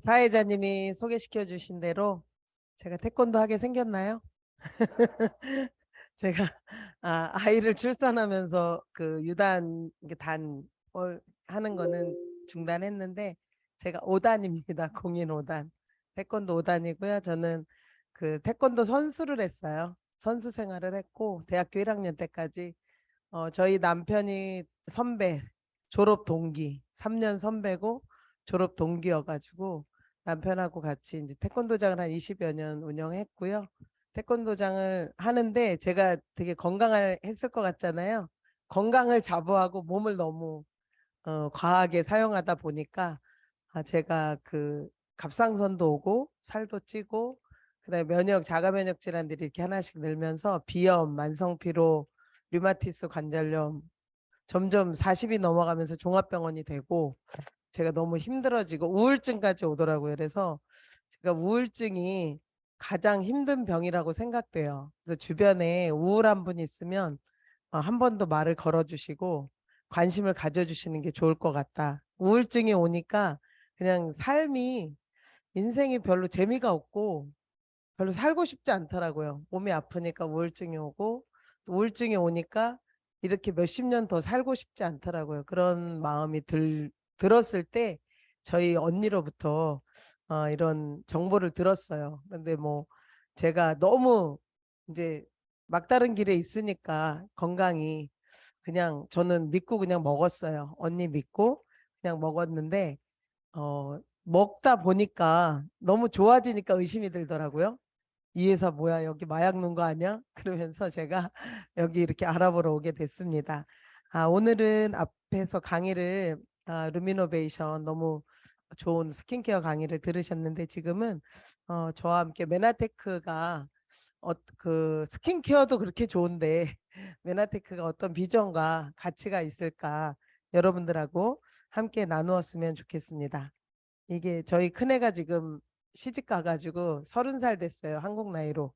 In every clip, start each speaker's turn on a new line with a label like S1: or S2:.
S1: 사회자님이 소개시켜 주신 대로 제가 태권도 하게 생겼나요? 제가 아이를 출산하면서 그 유단 이게 단 하는 거는 중단했는데 제가 5단입니다. 공인 5단. 태권도 5단이고요. 저는 그 태권도 선수를 했어요. 선수 생활을 했고 대학교 1학년 때까지 저희 남편이 선배, 졸업 동기, 3년 선배고 졸업 동기여가지고 남편하고 같이 이제 태권도장을 한 20여 년 운영했고요. 태권도장을 하는데 제가 되게 건강을 했을 것 같잖아요. 건강을 자부하고 몸을 너무 과하게 사용하다 보니까 제가 그 갑상선도 오고 살도 찌고 그다음에 자가 면역 질환들이 이렇게 하나씩 늘면서 비염, 만성피로, 류마티스 관절염 점점 40이 넘어가면서 종합병원이 되고 제가 너무 힘들어지고 우울증까지 오더라고요. 그래서 제가 우울증이 가장 힘든 병이라고 생각돼요. 그래서 주변에 우울한 분이 있으면 한 번 더 말을 걸어주시고 관심을 가져주시는 게 좋을 것 같다. 우울증이 오니까 그냥 삶이 인생이 별로 재미가 없고 별로 살고 싶지 않더라고요. 몸이 아프니까 우울증이 오고 또 우울증이 오니까 이렇게 몇십 년 더 살고 싶지 않더라고요. 그런 마음이 들었을 때 저희 언니로부터 이런 정보를 들었어요. 근데 뭐 제가 너무 이제 막다른 길에 있으니까 건강이 그냥 저는 믿고 그냥 먹었어요. 언니 믿고 그냥 먹었는데 먹다 보니까 너무 좋아지니까 의심이 들더라고요. 이 회사 뭐야 여기 마약 놓은 거 아니야? 그러면서 제가 여기 이렇게 알아보러 오게 됐습니다. 오늘은 앞에서 강의를 루미노베이션 너무 좋은 스킨케어 강의를 들으셨는데 지금은 저와 함께 메나테크가 그 스킨케어도 그렇게 좋은데 메나테크가 어떤 비전과 가치가 있을까 여러분들하고 함께 나누었으면 좋겠습니다. 이게 저희 큰애가 지금 시집 가가지고 30살 됐어요. 한국 나이로.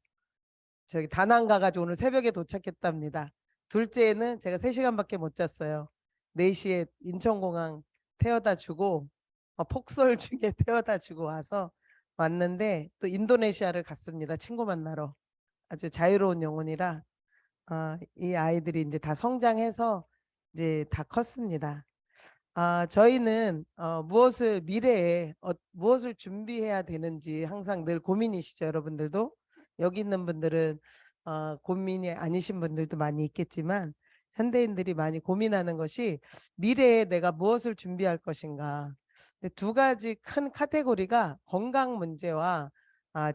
S1: 저기 다낭 가가지고 오늘 새벽에 도착했답니다. 둘째는 제가 3시간밖에 못 잤어요. 4시에 인천공항 태워다 주고 폭설 중에 태워다 주고 와서 왔는데 또 인도네시아를 갔습니다. 친구 만나러. 아주 자유로운 영혼이라 이 아이들이 이제 다 성장해서 이제 다 컸습니다. 저희는 무엇을 미래에 무엇을 준비해야 되는지 항상 늘 고민이시죠, 여러분들도. 여기 있는 분들은 고민이 아니신 분들도 많이 있겠지만 현대인들이 많이 고민하는 것이 미래에 내가 무엇을 준비할 것인가. 근데 두 가지 큰 카테고리가 건강 문제와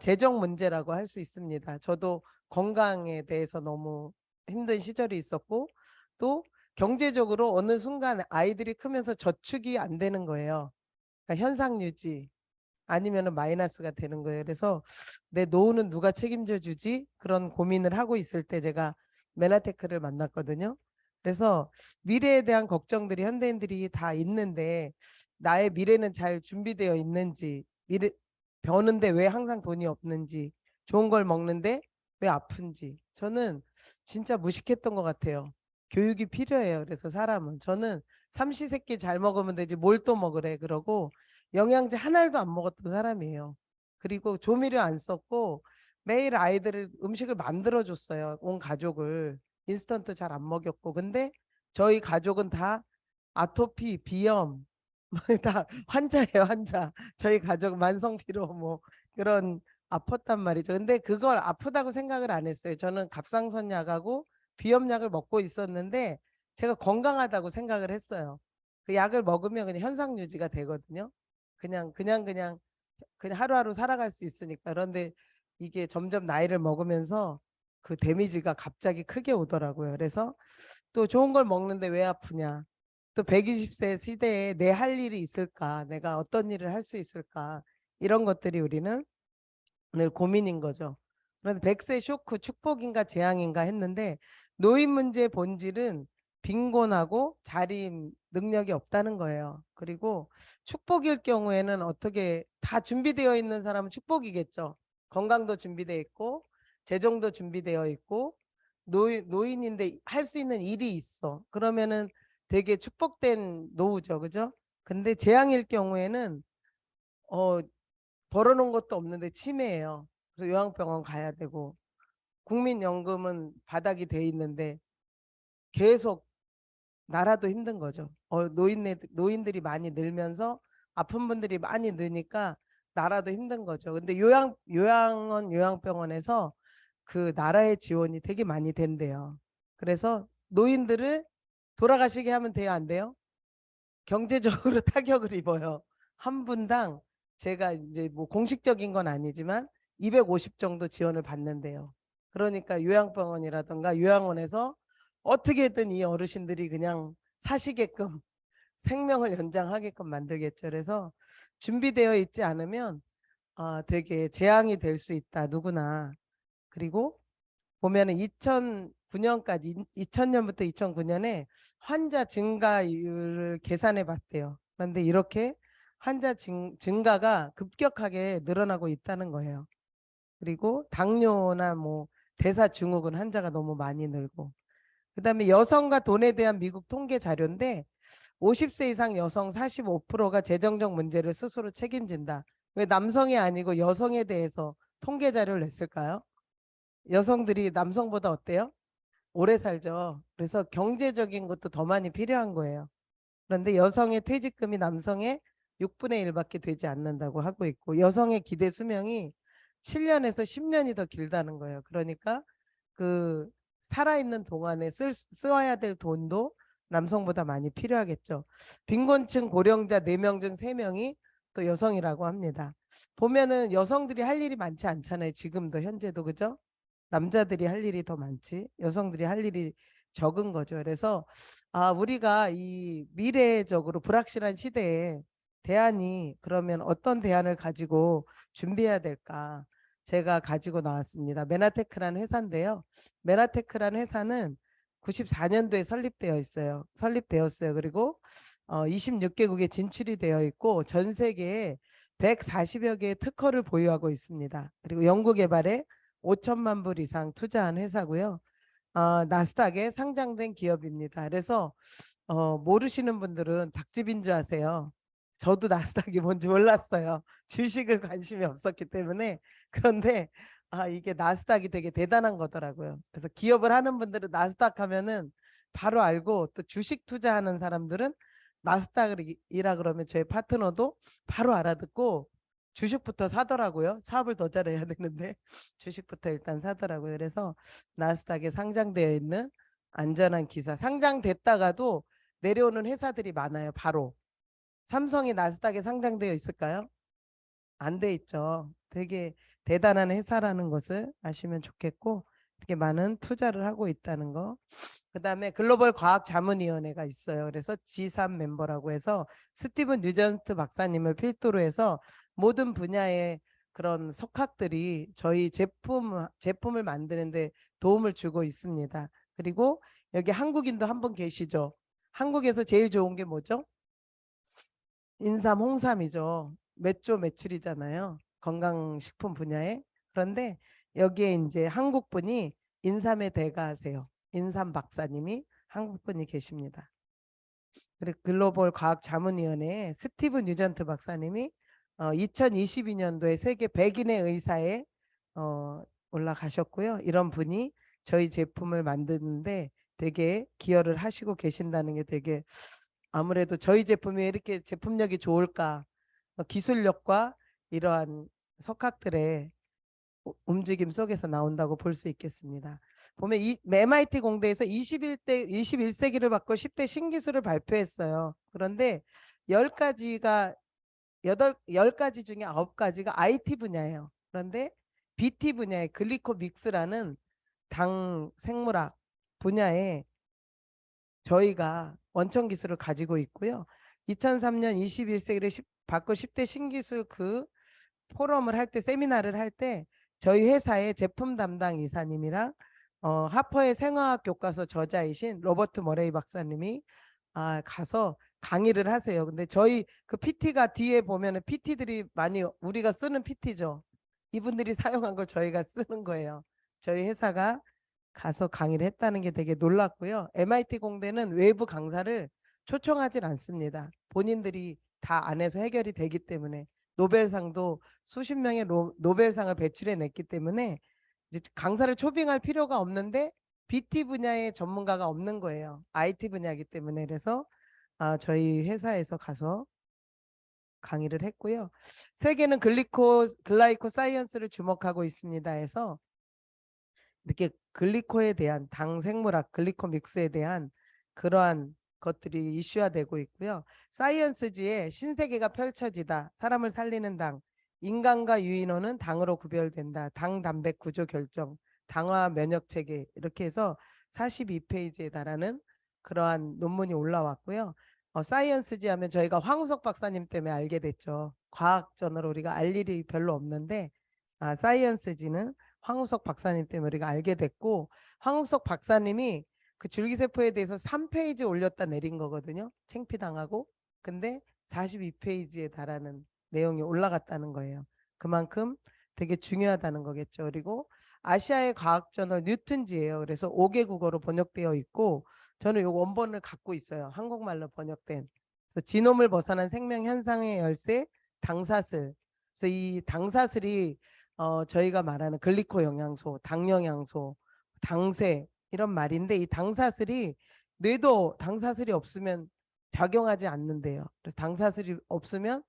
S1: 재정 문제라고 할 수 있습니다. 저도 건강에 대해서 너무 힘든 시절이 있었고 또 경제적으로 어느 순간 아이들이 크면서 저축이 안 되는 거예요. 그러니까 현상 유지 아니면 마이너스가 되는 거예요. 그래서 내 노후는 누가 책임져 주지? 그런 고민을 하고 있을 때 제가 메나테크를 만났거든요. 그래서 미래에 대한 걱정들이 현대인들이 다 있는데 나의 미래는 잘 준비되어 있는지, 미래 버는데 왜 항상 돈이 없는지, 좋은 걸 먹는데 왜 아픈지. 저는 진짜 무식했던 것 같아요. 교육이 필요해요. 그래서 사람은 저는 삼시세끼 잘 먹으면 되지 뭘 또 먹으래 그러고 영양제 하나도 안 먹었던 사람이에요. 그리고 조미료 안 썼고 매일 아이들을 음식을 만들어 줬어요. 온 가족을. 인스턴트 잘 안 먹였고. 근데 저희 가족은 다 아토피, 비염 다 환자예요, 환자. 저희 가족 만성피로 뭐 그런 아팠단 말이죠. 근데 그걸 아프다고 생각을 안 했어요. 저는 갑상선 약하고 비염약을 먹고 있었는데 제가 건강하다고 생각을 했어요. 그 약을 먹으면 그냥 현상 유지가 되거든요. 그냥 하루하루 살아갈 수 있으니까. 그런데 이게 점점 나이를 먹으면서 그 데미지가 갑자기 크게 오더라고요. 그래서 또 좋은 걸 먹는데 왜 아프냐. 또 120세 시대에 내 할 일이 있을까? 내가 어떤 일을 할 수 있을까? 이런 것들이 우리는 늘 고민인 거죠. 그런데 100세 쇼크 축복인가 재앙인가 했는데 노인 문제의 본질은 빈곤하고 자립 능력이 없다는 거예요. 그리고 축복일 경우에는 어떻게 다 준비되어 있는 사람은 축복이겠죠. 건강도 준비되어 있고 재정도 준비되어 있고 노인인데 할 수 있는 일이 있어. 그러면은 되게 축복된 노후죠. 그죠? 근데 재앙일 경우에는 벌어놓은 것도 없는데 치매예요. 그래서 요양병원 가야 되고 국민연금은 바닥이 돼 있는데 계속 나라도 힘든 거죠. 노인들이 많이 늘면서 아픈 분들이 많이 느니까 나라도 힘든 거죠. 근데 요양병원에서 그 나라의 지원이 되게 많이 된대요. 그래서 노인들을 돌아가시게 하면 돼요, 안 돼요? 경제적으로 타격을 입어요. 한 분당 제가 이제 뭐 공식적인 건 아니지만 250 정도 지원을 받는데요. 그러니까 요양병원이라든가 요양원에서 어떻게든 이 어르신들이 그냥 사시게끔 생명을 연장하게끔 만들겠죠. 그래서 준비되어 있지 않으면 되게 재앙이 될 수 있다. 누구나. 그리고 보면은 2009년까지 2000년부터 2009년에 환자 증가율을 계산해 봤대요. 그런데 이렇게 환자 증가가 급격하게 늘어나고 있다는 거예요. 그리고 당뇨나 뭐 대사증후군 환자가 너무 많이 늘고 그다음에 여성과 돈에 대한 미국 통계 자료인데 50세 이상 여성 45%가 재정적 문제를 스스로 책임진다. 왜 남성이 아니고 여성에 대해서 통계 자료를 냈을까요? 여성들이 남성보다 어때요? 오래 살죠. 그래서 경제적인 것도 더 많이 필요한 거예요. 그런데 여성의 퇴직금이 남성의 6분의 1밖에 되지 않는다고 하고 있고 여성의 기대 수명이 7년에서 10년이 더 길다는 거예요. 그러니까 그 살아있는 동안에 써야 될 돈도 남성보다 많이 필요하겠죠. 빈곤층 고령자 4명 중 3명이 또 여성이라고 합니다. 보면은 여성들이 할 일이 많지 않잖아요. 지금도 현재도 그죠? 남자들이 할 일이 더 많지 여성들이 할 일이 적은 거죠. 그래서 우리가 이 미래적으로 불확실한 시대에 대안이 그러면 어떤 대안을 가지고 준비해야 될까? 제가 가지고 나왔습니다. 메나테크라는 회사인데요. 메나테크라는 회사는 94년도에 설립되었어요. 그리고 26개국에 진출이 되어 있고 전 세계에 140여 개의 특허를 보유하고 있습니다. 그리고 연구개발에 5천만 불 이상 투자한 회사고요. 나스닥에 상장된 기업입니다. 그래서 모르시는 분들은 닭집인 줄 아세요. 저도 나스닥이 뭔지 몰랐어요. 주식을 관심이 없었기 때문에. 그런데 이게 나스닥이 되게 대단한 거더라고요. 그래서 기업을 하는 분들은 나스닥 하면은 바로 알고 또 주식 투자하는 사람들은 나스닥이라 그러면 저희 파트너도 바로 알아듣고 주식부터 사더라고요. 사업을 더 잘해야 되는데 주식부터 일단 사더라고요. 그래서 나스닥에 상장되어 있는 안전한 기사. 상장됐다가도 내려오는 회사들이 많아요. 바로. 삼성이 나스닥에 상장되어 있을까요? 안 돼 있죠. 되게 대단한 회사라는 것을 아시면 좋겠고 이렇게 많은 투자를 하고 있다는 거. 그다음에 글로벌 과학자문위원회가 있어요. 그래서 G3 멤버라고 해서 스티븐 뉴전트 박사님을 필두로 해서 모든 분야의 그런 석학들이 저희 제품을 만드는데 도움을 주고 있습니다. 그리고 여기 한국인도 한 분 계시죠. 한국에서 제일 좋은 게 뭐죠? 인삼, 홍삼이죠. 몇 조 매출이잖아요. 건강식품 분야에. 그런데 여기에 이제 한국 분이 인삼의 대가세요. 인삼 박사님이 한국 분이 계십니다. 그리고 글로벌 과학자문위원회에 스티븐 뉴전트 박사님이 2022년도에 세계 100인의 의사에 올라가셨고요. 이런 분이 저희 제품을 만드는데 되게 기여를 하시고 계신다는 게 되게 아무래도 저희 제품이 왜 이렇게 제품력이 좋을까? 기술력과 이러한 석학들의 움직임 속에서 나온다고 볼 수 있겠습니다. 보면 이 MIT 공대에서 21세기를 바꿔 10대 신기술을 발표했어요. 그런데 10가지가 10가지 중에 9가지가 IT 분야예요. 그런데 BT 분야의 글리코믹스라는 당 생물학 분야에 저희가 원천 기술을 가지고 있고요. 2003년 21세기를 바꿔 10대 신기술 그 포럼을 할 때 세미나를 할 때 저희 회사의 제품 담당 이사님이랑 하퍼의 생화학 교과서 저자이신 로버트 머레이 박사님이 가서 강의를 하세요. 근데 저희 그 PT가 뒤에 보면은 PT들이 많이 우리가 쓰는 PT죠. 이분들이 사용한 걸 저희가 쓰는 거예요. 저희 회사가 가서 강의를 했다는 게 되게 놀랐고요. MIT 공대는 외부 강사를 초청하지 않습니다. 본인들이 다 안에서 해결이 되기 때문에 노벨상도 수십 명의 노벨상을 배출해 냈기 때문에 이제 강사를 초빙할 필요가 없는데 BT 분야의 전문가가 없는 거예요. IT 분야이기 때문에. 그래서 저희 회사에서 가서 강의를 했고요. 세계는 글라이코 사이언스를 주목하고 있습니다 해서 이렇게 글리코에 대한 당 생물학 글리코 믹스에 대한 그러한 것들이 이슈화되고 있고요. 사이언스지에 신세계가 펼쳐지다. 사람을 살리는 당. 인간과 유인원은 당으로 구별된다. 당 단백 구조 결정. 당화 면역 체계. 이렇게 해서 42페이지에 달하는 그러한 논문이 올라왔고요. 사이언스지 하면 저희가 황우석 박사님 때문에 알게 됐죠. 과학전으로 우리가 알 일이 별로 없는데 사이언스지는 황우석 박사님 때문에 우리가 알게 됐고, 황우석 박사님이 그 줄기세포에 대해서 3페이지 올렸다 내린 거거든요. 창피당하고. 근데 42페이지에 달하는 내용이 올라갔다는 거예요. 그만큼 되게 중요하다는 거겠죠. 그리고 아시아의 과학저널 뉴튼지예요. 그래서 5개 국어로 번역되어 있고 저는 요 원본을 갖고 있어요. 한국말로 번역된. 그래서 지놈을 벗어난 생명 현상의 열쇠 당사슬. 그래서 이 당사슬이 저희가 말하는 글리코 영양소, 당 영양소, 당쇠 이런 말인데 이 당사슬이 뇌도 당사슬이 없으면 작용하지 않는데요. 그래서 당사슬이 없으면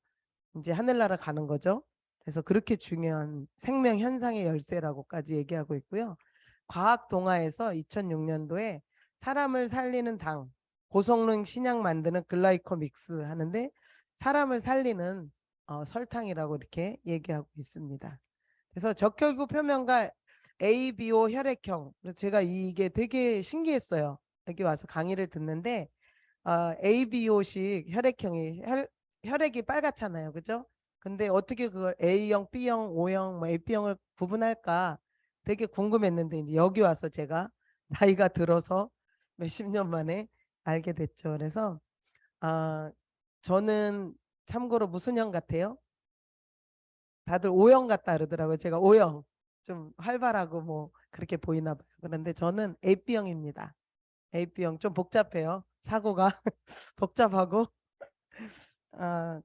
S1: 이제 하늘나라 가는 거죠. 그래서 그렇게 중요한 생명 현상의 열쇠라고까지 얘기하고 있고요. 과학 동화에서 2006년도에 사람을 살리는 당, 고성능 신약 만드는 글라이코 믹스 하는데 사람을 살리는 설탕이라고 이렇게 얘기하고 있습니다. 그래서 적혈구 표면과 ABO 혈액형. 그래서 제가 이게 되게 신기했어요. 여기 와서 강의를 듣는데 ABO식 혈액형이 혈액이 빨갛잖아요. 그죠? 근데 어떻게 그걸 A형, B형, O형, 뭐 AB형을 구분할까 되게 궁금했는데 이제 여기 와서 제가 나이가 들어서 몇십 년 만에 알게 됐죠. 그래서 저는 참고로 무슨 형 같아요? 다들 O형 같다 그러더라고요. 제가 O형 좀 활발하고 뭐 그렇게 보이나 봐요. 그런데 저는 AB형입니다. AB형 좀 복잡해요. 사고가 복잡하고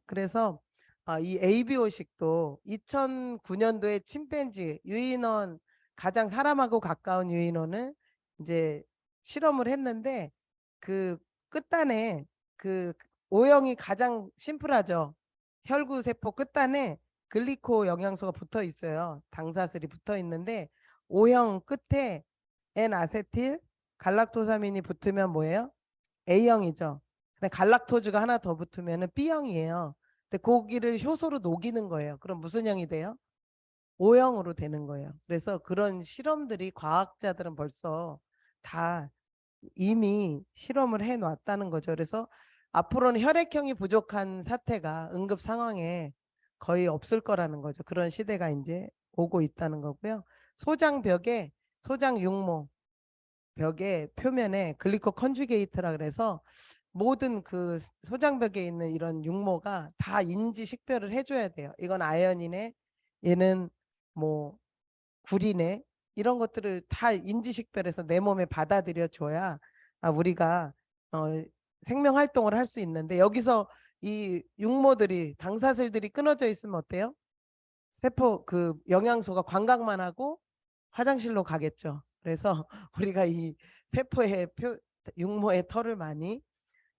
S1: 그래서 이 ABO식도 2009년도에 침팬지 유인원 가장 사람하고 가까운 유인원을 이제 실험을 했는데 그 끝단에 그 O형이 가장 심플하죠. 혈구 세포 끝단에 글리코 영양소가 붙어 있어요. 당사슬이 붙어 있는데 O형 끝에 N아세틸 갈락토사민이 붙으면 뭐예요? A형이죠. 근데 갈락토즈가 하나 더 붙으면 B형이에요. 근데 고기를 효소로 녹이는 거예요. 그럼 무슨 형이 돼요? O형으로 되는 거예요. 그래서 그런 실험들이 과학자들은 벌써 다 이미 실험을 해 놨다는 거죠. 그래서 앞으로는 혈액형이 부족한 사태가 응급 상황에 거의 없을 거라는 거죠. 그런 시대가 이제 오고 있다는 거고요. 소장벽에 소장 육모 벽의 표면에 글리코 컨주게이트라 그래서 모든 그 소장벽에 있는 이런 육모가 다 인지 식별을 해줘야 돼요. 이건 아연이네, 얘는 뭐 구리네, 이런 것들을 다 인지 식별해서 내 몸에 받아들여 줘야 우리가 생명 활동을 할 수 있는데 여기서 이 육모들이 당사슬들이 끊어져 있으면 어때요? 세포 그 영양소가 관광만 하고 화장실로 가겠죠. 그래서 우리가 이 세포의 육모의 털을 많이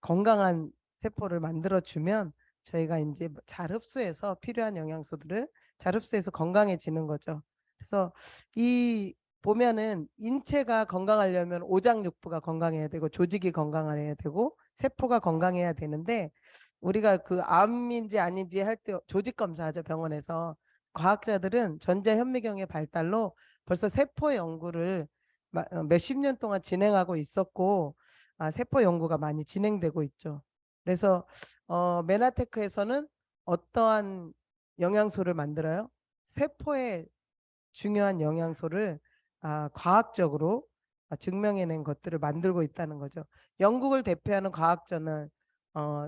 S1: 건강한 세포를 만들어 주면 저희가 이제 잘 흡수해서 필요한 영양소들을 잘 흡수해서 건강해지는 거죠. 그래서 이 보면은 인체가 건강하려면 오장육부가 건강해야 되고 조직이 건강해야 되고 세포가 건강해야 되는데 우리가 그 암인지 아닌지 할 때 조직 검사하죠. 병원에서. 과학자들은 전자현미경의 발달로 벌써 세포 연구를 몇십 년 동안 진행하고 있었고 세포 연구가 많이 진행되고 있죠. 그래서 메나테크에서는 어떠한 영양소를 만들어요? 세포에 중요한 영양소를 과학적으로 증명해낸 것들을 만들고 있다는 거죠. 영국을 대표하는 과학저널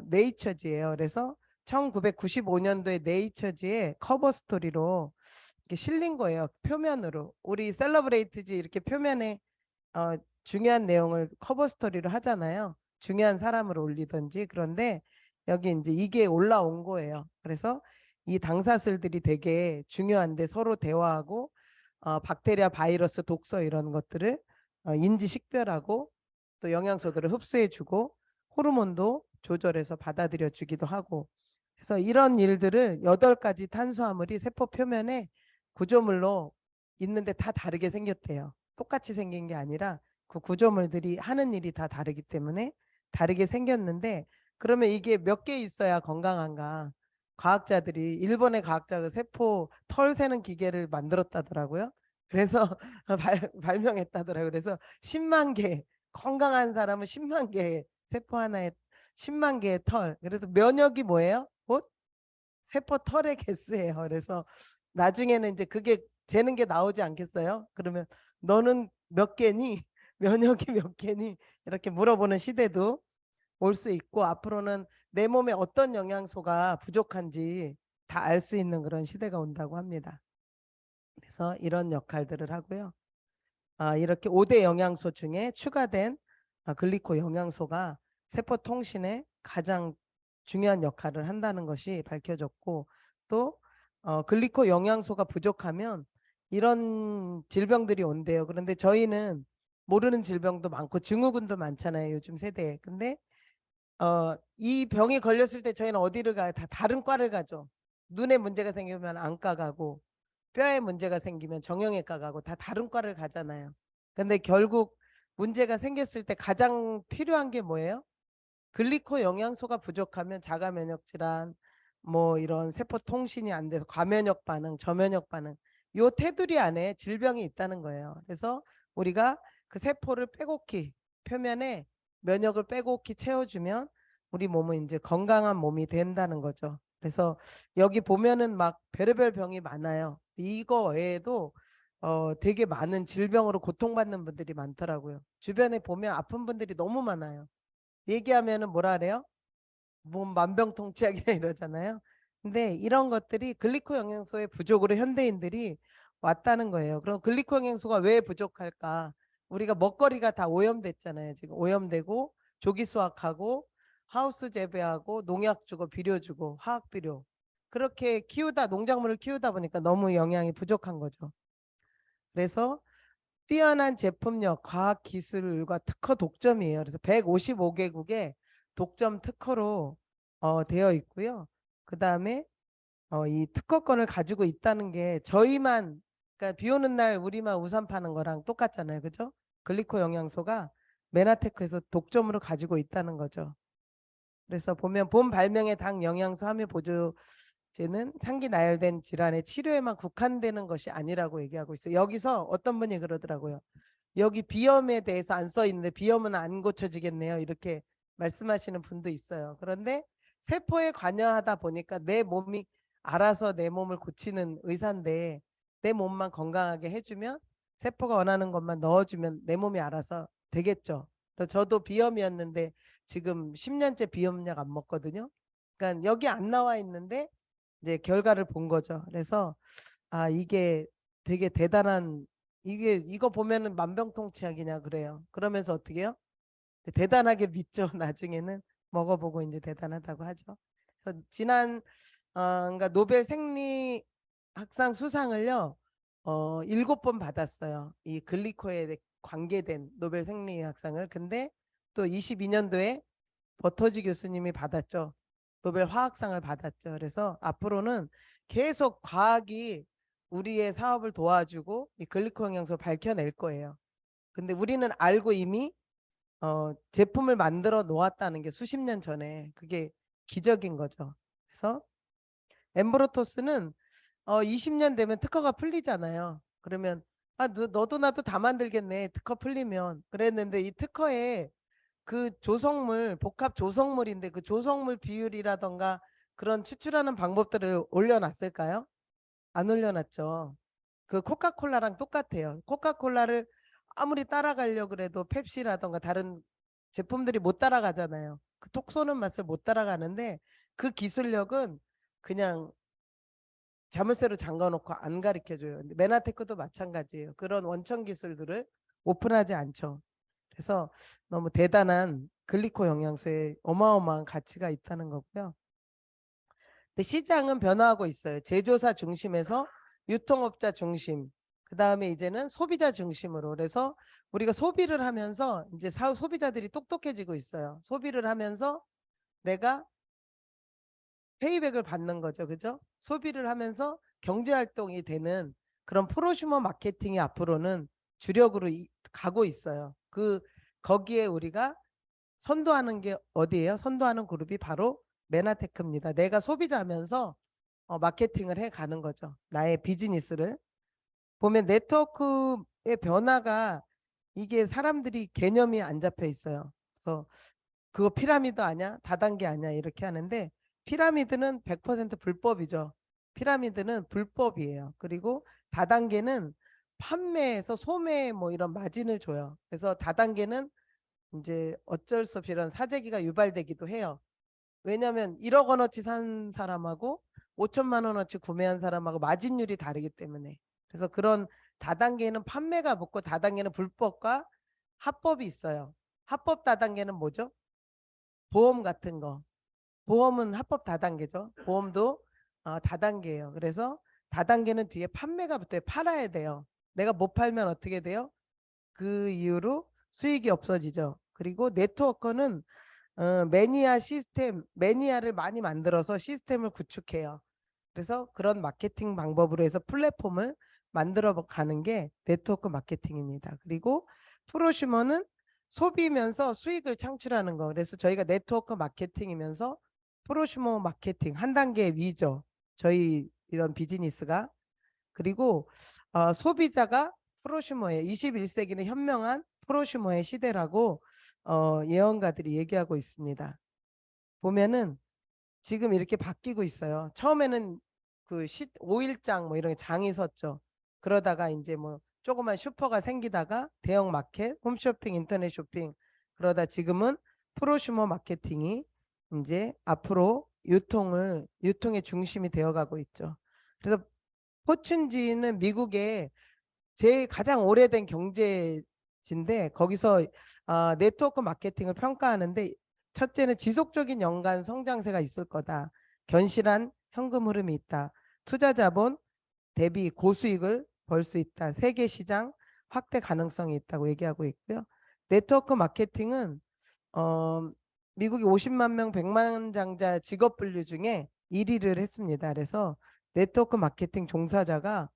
S1: 네이처지예요. 그래서 1995년도에 네이처지의 커버 스토리로 이렇게 실린 거예요. 표면으로. 우리 셀러브레이트지 이렇게 표면에 중요한 내용을 커버 스토리로 하잖아요. 중요한 사람을 올리든지. 그런데 여기 이제 이게 올라온 거예요. 그래서 이 당사슬들이 되게 중요한데 서로 대화하고 박테리아, 바이러스, 독소 이런 것들을 인지 식별하고 또 영양소들을 흡수해주고 호르몬도 조절해서 받아들여 주기도 하고, 그래서 이런 일들을 8가지 탄수화물이 세포 표면에 구조물로 있는데 다 다르게 생겼대요. 똑같이 생긴 게 아니라 그 구조물들이 하는 일이 다 다르기 때문에 다르게 생겼는데, 그러면 이게 몇 개 있어야 건강한가? 과학자들이, 일본의 과학자가 세포 털 세는 기계를 만들었다더라고요. 그래서 발명했다더라고요. 그래서 10만 개, 건강한 사람은 10만 개 세포 하나에 10만 개의 털. 그래서 면역이 뭐예요? 곧 세포 털의 개수예요. 그래서 나중에는 이제 그게 재는 게 나오지 않겠어요? 그러면 너는 몇 개니? 면역이 몇 개니? 이렇게 물어보는 시대도 올 수 있고, 앞으로는 내 몸에 어떤 영양소가 부족한지 다 알 수 있는 그런 시대가 온다고 합니다. 그래서 이런 역할들을 하고요. 이렇게 5대 영양소 중에 추가된 글리코 영양소가 세포 통신에 가장 중요한 역할을 한다는 것이 밝혀졌고, 또 글리코 영양소가 부족하면 이런 질병들이 온대요. 그런데 저희는 모르는 질병도 많고 증후군도 많잖아요, 요즘 세대에. 근데 이 병이 걸렸을 때 저희는 어디를 가요? 다 다른 과를 가죠. 눈에 문제가 생기면 안과 가고, 뼈에 문제가 생기면 정형외과 가고, 다 다른 과를 가잖아요. 근데 결국 문제가 생겼을 때 가장 필요한 게 뭐예요? 글리코 영양소가 부족하면 자가 면역 질환, 뭐 이런 세포 통신이 안 돼서 과면역 반응, 저면역 반응, 요 테두리 안에 질병이 있다는 거예요. 그래서 우리가 그 세포를 빼곡히 표면에 면역을 빼곡히 채워주면 우리 몸은 이제 건강한 몸이 된다는 거죠. 그래서 여기 보면은 막 별의별 병이 많아요. 이거 외에도 되게 많은 질병으로 고통받는 분들이 많더라고요. 주변에 보면 아픈 분들이 너무 많아요. 얘기하면은 뭐라 그래요? 몸 만병통치약이라 이러잖아요. 근데 이런 것들이 글리코 영양소의 부족으로 현대인들이 왔다는 거예요. 그럼 글리코 영양소가 왜 부족할까? 우리가 먹거리가 다 오염됐잖아요. 지금 오염되고 조기 수확하고 하우스 재배하고 농약 주고 비료 주고 화학 비료 그렇게 키우다, 농작물을 키우다 보니까 너무 영양이 부족한 거죠. 그래서 뛰어난 제품력, 과학 기술과 특허 독점이에요. 그래서 155개국에 독점 특허로 되어 있고요. 그 다음에 이 특허권을 가지고 있다는 게 저희만, 그러니까 비 오는 날 우리만 우산 파는 거랑 똑같잖아요. 그죠? 글리코 영양소가 메나테크에서 독점으로 가지고 있다는 거죠. 그래서 보면 본 발명의 당 영양소 함유 보조제는 상기 나열된 질환의 치료에만 국한되는 것이 아니라고 얘기하고 있어요. 여기서 어떤 분이 그러더라고요. 여기 비염에 대해서 안 써 있는데 비염은 안 고쳐지겠네요. 이렇게 말씀하시는 분도 있어요. 그런데 세포에 관여하다 보니까 내 몸이 알아서 내 몸을 고치는 의사인데 내 몸만 건강하게 해주면 세포가 원하는 것만 넣어주면 내 몸이 알아서 되겠죠. 저도 비염이었는데 지금 10년째 비염약 안 먹거든요. 그러니까 여기 안 나와 있는데 이제 결과를 본 거죠. 그래서 이게 되게 대단한, 이거 보면은 만병통치약이냐 그래요. 그러면서 어떻게 해요? 대단하게 믿죠. 나중에는 먹어보고 이제 대단하다고 하죠. 그래서 지난 그러니까 노벨 생리학상 수상을요 7번 받았어요. 이 글리코에 관계된 노벨 생리학상을. 근데 또 22년도에 버터지 교수님이 받았죠. 노벨 화학상을 받았죠. 그래서 앞으로는 계속 과학이 우리의 사업을 도와주고 이 글리코 영양소를 밝혀낼 거예요. 근데 우리는 알고 이미 제품을 만들어 놓았다는 게 수십 년 전에, 그게 기적인 거죠. 그래서 엠브로토스는 20년 되면 특허가 풀리잖아요. 그러면 너도 나도 다 만들겠네. 특허 풀리면. 그랬는데 이 특허에 그 조성물, 복합 조성물인데 그 조성물 비율이라던가 그런 추출하는 방법들을 올려놨을까요? 안 올려놨죠. 그 코카콜라랑 똑같아요. 코카콜라를 아무리 따라가려고 그래도 펩시라던가 다른 제품들이 못 따라가잖아요. 그 톡 쏘는 맛을 못 따라가는데 그 기술력은 그냥 자물쇠로 잠가놓고 안 가르쳐줘요. 메나테크도 마찬가지예요. 그런 원천 기술들을 오픈하지 않죠. 그래서 너무 대단한 글리코 영양소에 어마어마한 가치가 있다는 거고요. 근데 시장은 변화하고 있어요. 제조사 중심에서 유통업자 중심, 그 다음에 이제는 소비자 중심으로. 그래서 우리가 소비를 하면서 이제 소비자들이 똑똑해지고 있어요. 소비를 하면서 내가 페이백을 받는 거죠. 그죠? 소비를 하면서 경제활동이 되는 그런 프로슈머 마케팅이 앞으로는 주력으로 가고 있어요. 거기에 우리가 선도하는 게 어디예요? 선도하는 그룹이 바로 메나테크입니다. 내가 소비자면서 마케팅을 해 가는 거죠. 나의 비즈니스를. 보면 네트워크의 변화가 이게 사람들이 개념이 안 잡혀 있어요. 그래서 그거 피라미드 아니야? 다단계 아니야? 이렇게 하는데 피라미드는 100% 불법이죠. 피라미드는 불법이에요. 그리고 다단계는 판매에서 소매 뭐 이런 마진을 줘요. 그래서 다단계는 이제 어쩔 수 없이 이런 사재기가 유발되기도 해요. 왜냐하면 1억 원어치 산 사람하고 5천만 원어치 구매한 사람하고 마진율이 다르기 때문에. 그래서 그런 다단계는 판매가 붙고 다단계는 불법과 합법이 있어요. 합법 다단계는 뭐죠? 보험 같은 거. 보험은 합법 다단계죠. 보험도 다단계예요. 그래서 다단계는 뒤에 판매가 붙어요. 팔아야 돼요. 내가 못 팔면 어떻게 돼요? 그 이후로 수익이 없어지죠. 그리고 네트워커는 매니아 시스템, 매니아를 많이 만들어서 시스템을 구축해요. 그래서 그런 마케팅 방법으로 해서 플랫폼을 만들어 가는 게 네트워크 마케팅입니다. 그리고 프로슈머는 소비면서 수익을 창출하는 거. 그래서 저희가 네트워크 마케팅이면서 프로슈머 마케팅 한 단계 위죠. 저희 이런 비즈니스가. 그리고 소비자가 프로슈머예요. 21세기는 현명한 프로슈머의 시대라고 예언가들이 얘기하고 있습니다. 보면은 지금 이렇게 바뀌고 있어요. 처음에는 그 오일장 뭐 이런 게 장이 섰죠. 그러다가 이제 뭐 조그만 슈퍼가 생기다가 대형 마켓, 홈쇼핑, 인터넷 쇼핑, 그러다 지금은 프로슈머 마케팅이 이제 앞으로 유통의 중심이 되어가고 있죠. 그래서 포춘지는 미국의 제일 가장 오래된 경제지인데 거기서 네트워크 마케팅을 평가하는데 첫째는 지속적인 연간 성장세가 있을 거다. 견실한 현금 흐름이 있다. 투자 자본 대비 고수익을 벌 수 있다. 세계 시장 확대 가능성이 있다고 얘기하고 있고요. 네트워크 마케팅은 미국이 50만 명 100만 장자 직업 분류 중에 1위를 했습니다. 그래서 네트워크 마케팅 종사자가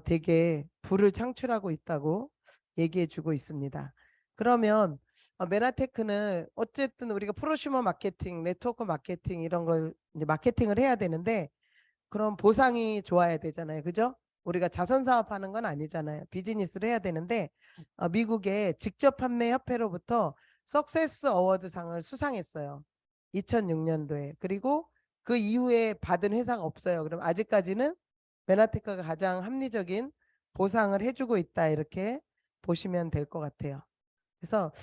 S1: 되게 부를 창출하고 있다고 얘기해 주고 있습니다. 그러면 메나테크는 어쨌든 우리가 프로슈머 마케팅, 네트워크 마케팅 이런 걸 이제 마케팅을 해야 되는데 그럼 보상이 좋아야 되잖아요. 그죠? 우리가 자선 사업하는 건 아니잖아요. 비즈니스를 해야 되는데 미국의 직접 판매 협회로부터 석세스 어워드 상을 수상했어요. 2006년도에. 그리고 그 이후에 받은 회사가 없어요. 그럼 아직까지는 메나테크가 가장 합리적인 보상을 해주고 있다 이렇게 보시면 될 것 같아요. 그래서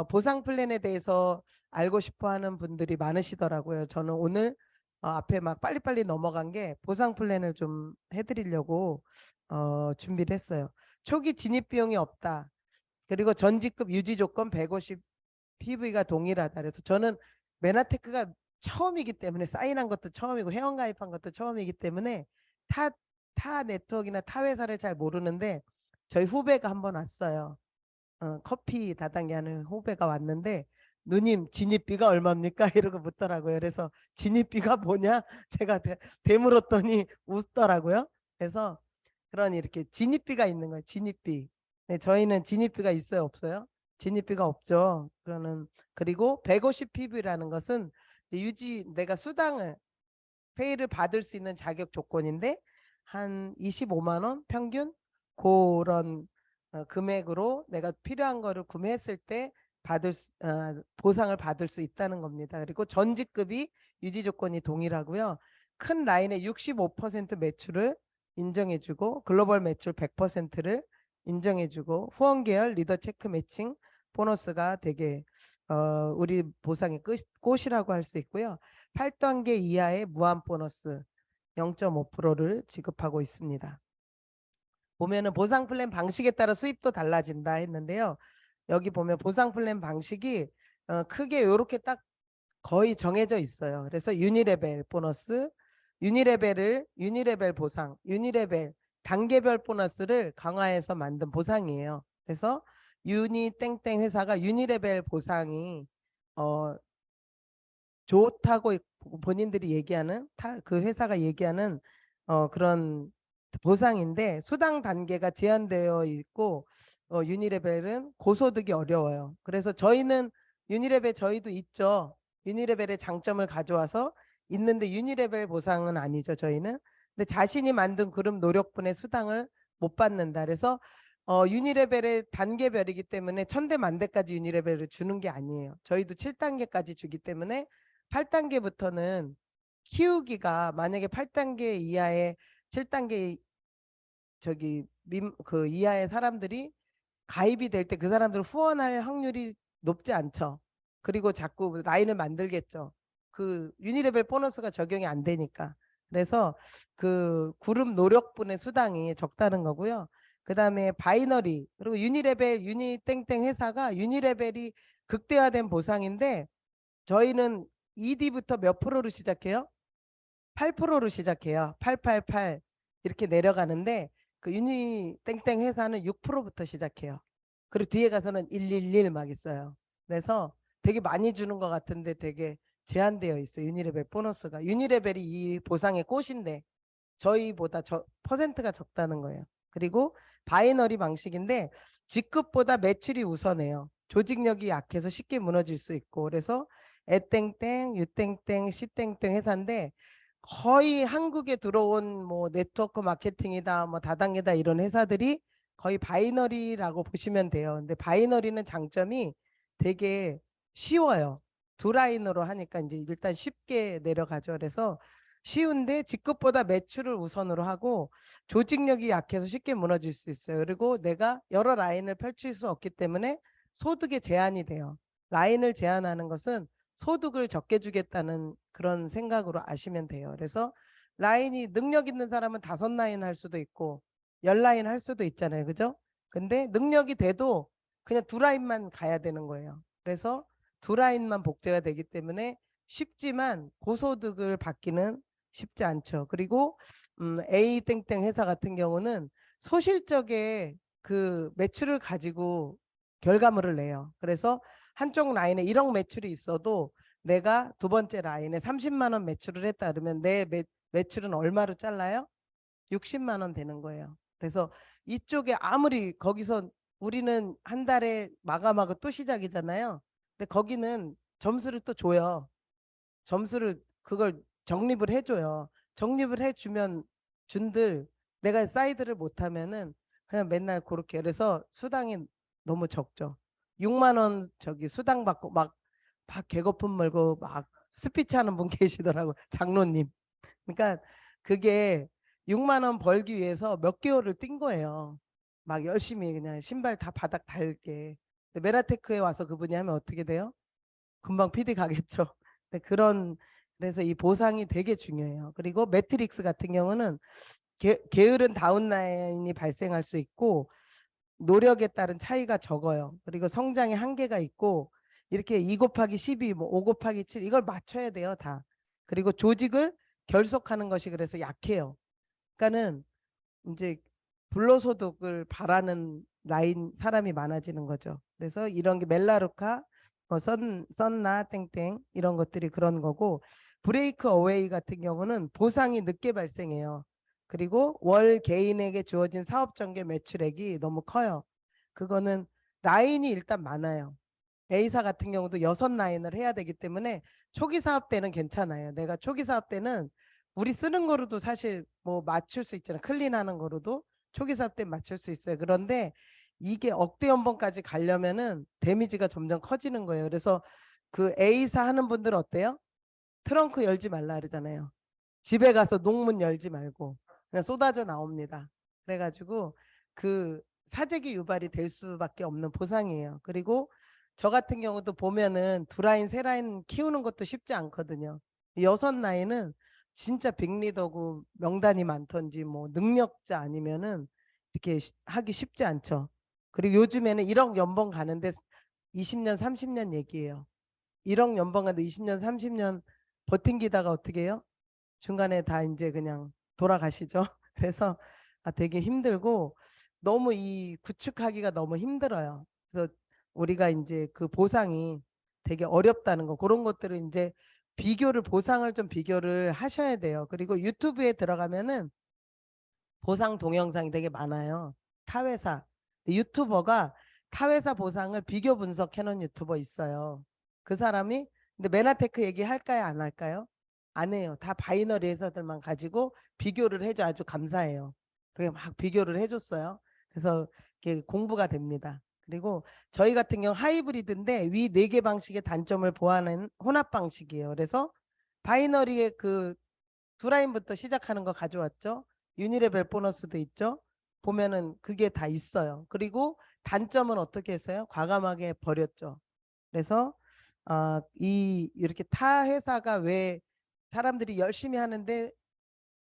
S1: 보상 플랜에 대해서 알고 싶어하는 분들이 많으시더라고요. 저는 오늘 앞에 막 빨리빨리 넘어간 게 보상 플랜을 좀 해드리려고 준비를 했어요. 초기 진입 비용이 없다. 그리고 전지급 유지 조건 150 PV가 동일하다. 그래서 저는 메나테크가 처음이기 때문에 사인한 것도 처음이고 회원 가입한 것도 처음이기 때문에 타, 타 네트워크나 타 회사를 잘 모르는데 저희 후배가 한번 왔어요. 커피 다단계 하는 후배가 왔는데 누님 진입비가 얼마입니까? 이러고 묻더라고요. 그래서 진입비가 뭐냐? 제가 되물었더니 웃더라고요. 그래서 그런 이렇게 진입비가 있는 거예요. 진입비. 네, 저희는 진입비가 있어요, 없어요? 진입비가 없죠. 그리고 150 PV라는 것은 내가 수당을 페이를 받을 수 있는 자격 조건인데 한 25만 원 평균 그런 금액으로 내가 필요한 거를 구매했을 때 보상을 받을 수 있다는 겁니다. 그리고 전지급이 유지 조건이 동일하고요. 큰 라인의 65% 매출을 인정해주고 글로벌 매출 100%를 인정해주고 후원 계열 리더 체크 매칭 보너스가 되게 우리 보상의 꽃이라고 할 수 있고요. 8단계 이하의 무한 보너스 0.5%를 지급하고 있습니다. 보면은 보상 플랜 방식에 따라 수입도 달라진다 했는데요. 여기 보면 보상 플랜 방식이 크게 이렇게 딱 거의 정해져 있어요. 그래서 유니레벨 보너스, 유니레벨 보상, 유니레벨 단계별 보너스를 강화해서 만든 보상이에요. 그래서 유니 땡땡 회사가 유니레벨 보상이 좋다고 본인들이 얘기하는 그 회사가 얘기하는 그런 보상인데 수당 단계가 제한되어 있고 유니레벨은 고소득이 어려워요. 그래서 저희는 유니레벨 저희도 있죠. 유니레벨의 장점을 가져와서 있는데 유니레벨 보상은 아니죠. 저희는. 근데 자신이 만든 그룹 노력분의 수당을 못 받는다. 그래서 유니레벨의 단계별이기 때문에 천대 만대까지 유니레벨을 주는 게 아니에요. 저희도 7단계까지 주기 때문에 8단계부터는 키우기가 만약에 8단계 이하의 7단계 그 이하의 사람들이 가입이 될 때 그 사람들을 후원할 확률이 높지 않죠. 그리고 자꾸 라인을 만들겠죠. 그 유니레벨 보너스가 적용이 안 되니까. 그래서 그 그룹 노력분의 수당이 적다는 거고요. 그 다음에 바이너리 그리고 유니레벨 유니 땡땡 회사가 유니레벨이 극대화된 보상인데 저희는 ED부터 몇 프로로 시작해요? 8%로 시작해요. 888 이렇게 내려가는데 그 유니 땡땡 회사는 6%부터 시작해요. 그리고 뒤에 가서는 111 막 있어요. 그래서 되게 많이 주는 것 같은데 되게 제한되어 있어요. 유니레벨 보너스가. 유니레벨이 이 보상의 꽃인데 저희보다 퍼센트가 적다는 거예요. 그리고 바이너리 방식인데 직급보다 매출이 우선해요. 조직력이 약해서 쉽게 무너질 수 있고 그래서 애땡땡, 유땡땡, 시땡땡 회사인데 거의 한국에 들어온 뭐 네트워크 마케팅이다, 뭐 다단계다 이런 회사들이 거의 바이너리라고 보시면 돼요. 근데 바이너리는 장점이 되게 쉬워요. 두 라인으로 하니까 이제 일단 쉽게 내려가죠. 그래서 쉬운데 직급보다 매출을 우선으로 하고 조직력이 약해서 쉽게 무너질 수 있어요. 그리고 내가 여러 라인을 펼칠 수 없기 때문에 소득에 제한이 돼요. 라인을 제한하는 것은 소득을 적게 주겠다는 그런 생각으로 아시면 돼요. 그래서 라인이 능력 있는 사람은 5라인 할 수도 있고 10라인 할 수도 있잖아요. 그죠? 근데 능력이 돼도 그냥 2라인만 가야 되는 거예요. 그래서 2라인만 복제가 되기 때문에 쉽지만 고소득을 받기는 쉽지 않죠. 그리고 A 땡땡 회사 같은 경우는 소실적의 그 매출을 가지고 결과물을 내요. 그래서 한쪽 라인에 1억 매출이 있어도 내가 두 번째 라인에 30만 원 매출을 했다 그러면 내 매출은 얼마로 잘라요? 60만 원 되는 거예요. 그래서 이쪽에 아무리 거기서 우리는 한 달에 마감하고 또 시작이잖아요. 근데 거기는 점수를 또 줘요. 점수를 그걸 적립을 해줘요. 적립을 해주면 준들 내가 사이드를 못하면은 그냥 맨날 그렇게 그래서 수당이 너무 적죠. 6만 원 저기 수당 받고 막 개거품 물고 막 스피치 하는 분 계시더라고 장로님. 그러니까 그게 6만 원 벌기 위해서 몇 개월을 뛴 거예요. 막 열심히 그냥 신발 다 바닥 닳게. 메라테크에 와서 그분이 하면 어떻게 돼요? 금방 PD 가겠죠. 그래서 이 보상이 되게 중요해요. 그리고 매트릭스 같은 경우는 게으른 다운라인이 발생할 수 있고 노력에 따른 차이가 적어요. 그리고 성장의 한계가 있고 이렇게 2 곱하기 12, 뭐 5 곱하기 7 이걸 맞춰야 돼요, 다. 그리고 조직을 결속하는 것이 그래서 약해요. 그러니까는 이제 불로소득을 바라는 라인 사람이 많아지는 거죠. 그래서 이런 게 멜라루카, 썬나 땡땡 이런 것들이 그런 거고 브레이크 어웨이 같은 경우는 보상이 늦게 발생해요. 그리고 월 개인에게 주어진 사업 전개 매출액이 너무 커요. 그거는 라인이 일단 많아요. A사 같은 경우도 6라인을 해야 되기 때문에 초기 사업 때는 괜찮아요. 내가 초기 사업 때는 우리 쓰는 거로도 사실 뭐 맞출 수 있잖아요. 클린하는 거로도 초기 사업 때 맞출 수 있어요. 그런데 이게 억대 연봉까지 가려면은 데미지가 점점 커지는 거예요. 그래서 그 A사 하는 분들 어때요? 트렁크 열지 말라 그러잖아요. 집에 가서 농문 열지 말고 그냥 쏟아져 나옵니다. 그래가지고 그 사재기 유발이 될 수밖에 없는 보상이에요. 그리고 저 같은 경우도 보면은 2라인, 3라인 키우는 것도 쉽지 않거든요. 6라인은 진짜 빅리더고 명단이 많던지 뭐 능력자 아니면은 이렇게 하기 쉽지 않죠. 그리고 요즘에는 1억 연봉 가는데 20년, 30년 얘기예요. 1억 연봉 가는데 20년, 30년 버팅기다가 어떻게 해요? 중간에 다 이제 그냥 돌아가시죠. 그래서 되게 힘들고 너무 이 구축하기가 너무 힘들어요. 그래서 우리가 이제 그 보상이 되게 어렵다는 거, 그런 것들을 이제 보상을 좀 비교를 하셔야 돼요. 그리고 유튜브에 들어가면은 보상 동영상이 되게 많아요. 타회사 유튜버가 타회사 보상을 비교 분석해 놓은 유튜버 있어요. 그 사람이 근데 메나테크 얘기 할까요, 안 할까요? 안 해요. 다 바이너리 회사들만 가지고 비교를 해줘. 아주 감사해요. 그게 막 비교를 해줬어요. 그래서 이게 공부가 됩니다. 그리고 저희 같은 경우 하이브리드인데 위 4개 방식의 단점을 보완한 혼합 방식이에요. 그래서 바이너리의 그 두 라인부터 시작하는 거 가져왔죠. 유니레벨 보너스도 있죠. 보면은 그게 다 있어요. 그리고 단점은 어떻게 했어요? 과감하게 버렸죠. 그래서 이렇게 타 회사가 왜 사람들이 열심히 하는데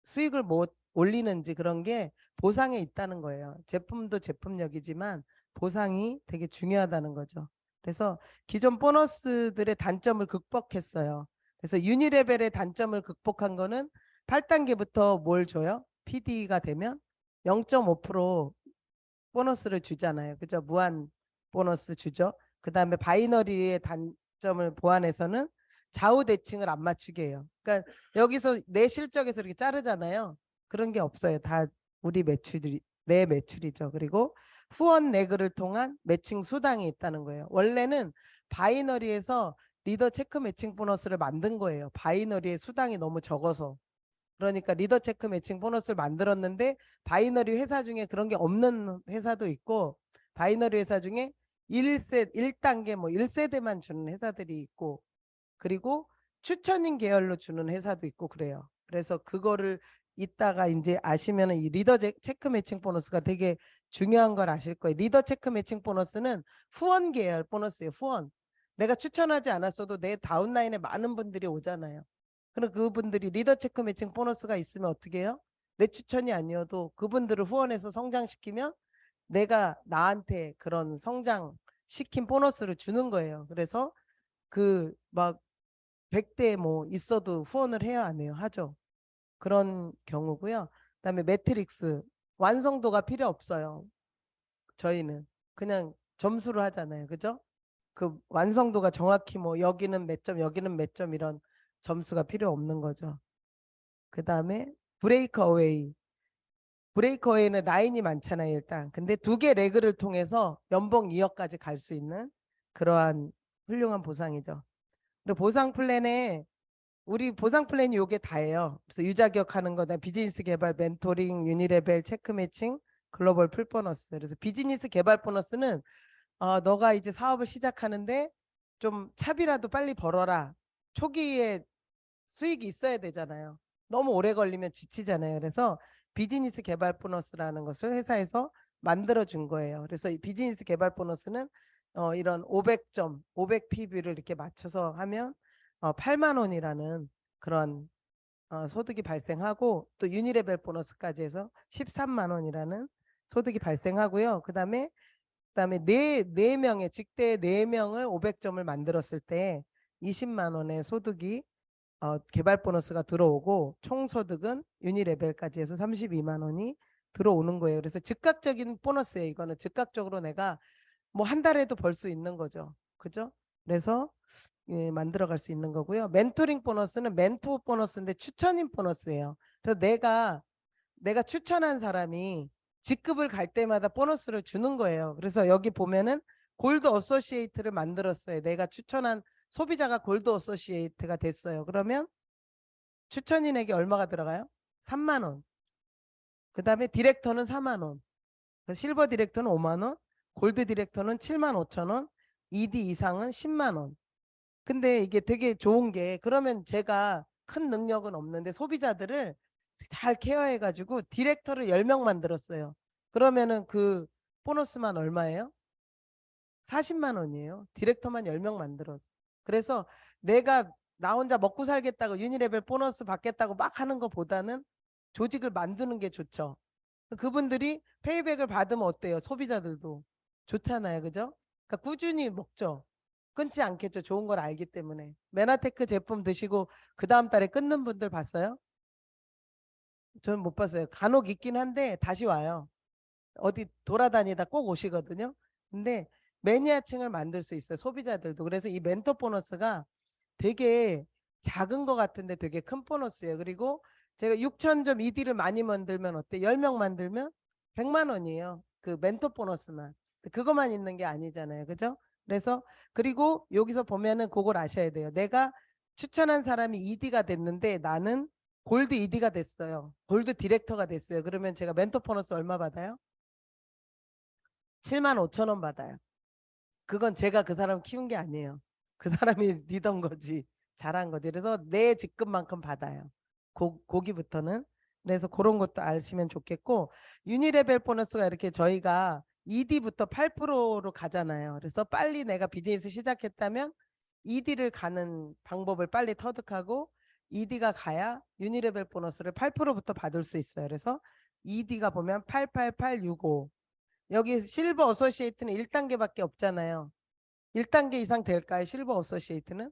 S1: 수익을 못 올리는지, 그런 게 보상에 있다는 거예요. 제품도 제품력이지만 보상이 되게 중요하다는 거죠. 그래서 기존 보너스들의 단점을 극복했어요. 그래서 유니레벨의 단점을 극복한 거는 8단계부터 뭘 줘요? PD가 되면 0.5% 보너스를 주잖아요. 그죠? 무한 보너스 주죠. 그 다음에 바이너리의 단점을 보완해서는 좌우 대칭을 안 맞추게 해요. 그러니까 여기서 내 실적에서 이렇게 자르잖아요. 그런 게 없어요. 다 우리 매출이 내 매출이죠. 그리고 후원 내그를 통한 매칭 수당이 있다는 거예요. 원래는 바이너리에서 리더 체크 매칭 보너스를 만든 거예요. 바이너리의 수당이 너무 적어서. 그러니까 리더 체크 매칭 보너스를 만들었는데 바이너리 회사 중에 그런 게 없는 회사도 있고, 바이너리 회사 중에 1단계 뭐 1세대만 주는 회사들이 있고, 그리고 추천인 계열로 주는 회사도 있고 그래요. 그래서 그거를 이따가 이제 아시면은 이 리더 체크 매칭 보너스가 되게 중요한 걸 아실 거예요. 리더 체크 매칭 보너스는 후원 계열 보너스예요. 후원. 내가 추천하지 않았어도 내 다운라인에 많은 분들이 오잖아요. 그럼 그분들이 리더 체크 매칭 보너스가 있으면 어떻게 해요? 내 추천이 아니어도 그분들을 후원해서 성장시키면 내가 나한테 그런 성장시킨 보너스를 주는 거예요. 그래서 그 막 100대 뭐 있어도 후원을 해야 안 해요? 하죠. 그런 경우고요. 그다음에 매트릭스 완성도가 필요 없어요. 저희는 그냥 점수로 하잖아요. 그죠? 그 완성도가 정확히 뭐 여기는 몇 점, 여기는 몇 점 이런 점수가 필요 없는 거죠. 그 다음에 브레이크어웨이. 브레이크어웨이는 라인이 많잖아요, 일단. 근데 2개 레그를 통해서 연봉 2억까지 갈 수 있는 그러한 훌륭한 보상이죠. 그리고 보상 플랜에 우리 보상 플랜이 요게 다예요. 그래서 유자격 하는 거다. 비즈니스 개발, 멘토링, 유니레벨, 체크 매칭, 글로벌 풀 보너스. 그래서 비즈니스 개발 보너스는 너가 이제 사업을 시작하는데 좀 차비라도 빨리 벌어라. 초기에 수익이 있어야 되잖아요. 너무 오래 걸리면 지치잖아요. 그래서 비즈니스 개발 보너스라는 것을 회사에서 만들어 준 거예요. 그래서 이 비즈니스 개발 보너스는 이런 500점, 500 PB를 이렇게 맞춰서 하면 8만 원이라는 그런 소득이 발생하고, 또 유니레벨 보너스까지 해서 13만 원이라는 소득이 발생하고요. 그다음에 네 명의 직대 4명을 500점을 만들었을 때 20만 원의 소득이 개발 보너스가 들어오고, 총 소득은 유니레벨까지 해서 32만 원이 들어오는 거예요. 그래서 즉각적인 보너스예요. 이거는 즉각적으로 내가 뭐 한 달에도 벌 수 있는 거죠. 그죠? 그래서 만들어 갈 수 있는 거고요. 멘토링 보너스는 멘토 보너스인데 추천인 보너스예요. 그래서 내가 추천한 사람이 직급을 갈 때마다 보너스를 주는 거예요. 그래서 여기 보면은 골드 어소시에이트를 만들었어요. 내가 추천한 소비자가 골드 어소시에이트가 됐어요. 그러면 추천인에게 얼마가 들어가요? 3만 원. 그 다음에 디렉터는 4만 원. 실버 디렉터는 5만 원. 골드 디렉터는 7만 5천 원. ED 이상은 10만 원. 근데 이게 되게 좋은 게, 그러면 제가 큰 능력은 없는데 소비자들을 잘 케어해가지고 디렉터를 10명 만들었어요. 그러면은 그 보너스만 얼마예요? 40만 원이에요. 디렉터만 10명 만들었어. 그래서 내가 나 혼자 먹고 살겠다고 유니레벨 보너스 받겠다고 막 하는 것보다는 조직을 만드는 게 좋죠. 그분들이 페이백을 받으면 어때요? 소비자들도 좋잖아요. 그죠? 그러니까 꾸준히 먹죠. 끊지 않겠죠. 좋은 걸 알기 때문에. 메나테크 제품 드시고 그 다음 달에 끊는 분들 봤어요? 저는 못 봤어요. 간혹 있긴 한데 다시 와요. 어디 돌아다니다 꼭 오시거든요. 근데 매니아층을 만들 수 있어요. 소비자들도. 그래서 이 멘토 보너스가 되게 작은 것 같은데 되게 큰 보너스예요. 그리고 제가 6,000점 ED를 많이 만들면 어때? 10명 만들면 100만 원이에요. 그 멘토 보너스만. 그것만 있는 게 아니잖아요. 그죠? 그래서 그리고 여기서 보면은 그걸 아셔야 돼요. 내가 추천한 사람이 ED가 됐는데 나는 골드 ED가 됐어요. 골드 디렉터가 됐어요. 그러면 제가 멘토 보너스 얼마 받아요? 7만 5천 원 받아요. 그건 제가 그 사람 키운 게 아니에요. 그 사람이 리던 거지. 잘한 거지. 그래서 내 직급만큼 받아요. 고기부터는. 그래서 그런 것도 아시면 좋겠고 유니레벨 보너스가 이렇게 저희가 ED부터 8%로 가잖아요. 그래서 빨리 내가 비즈니스 시작했다면 ED를 가는 방법을 빨리 터득하고 ED가 가야 유니레벨 보너스를 8%부터 받을 수 있어요. 그래서 ED가 보면 88865 여기 실버 어소시에이트는 1단계밖에 없잖아요. 1단계 이상 될까요? 실버 어소시에이트는?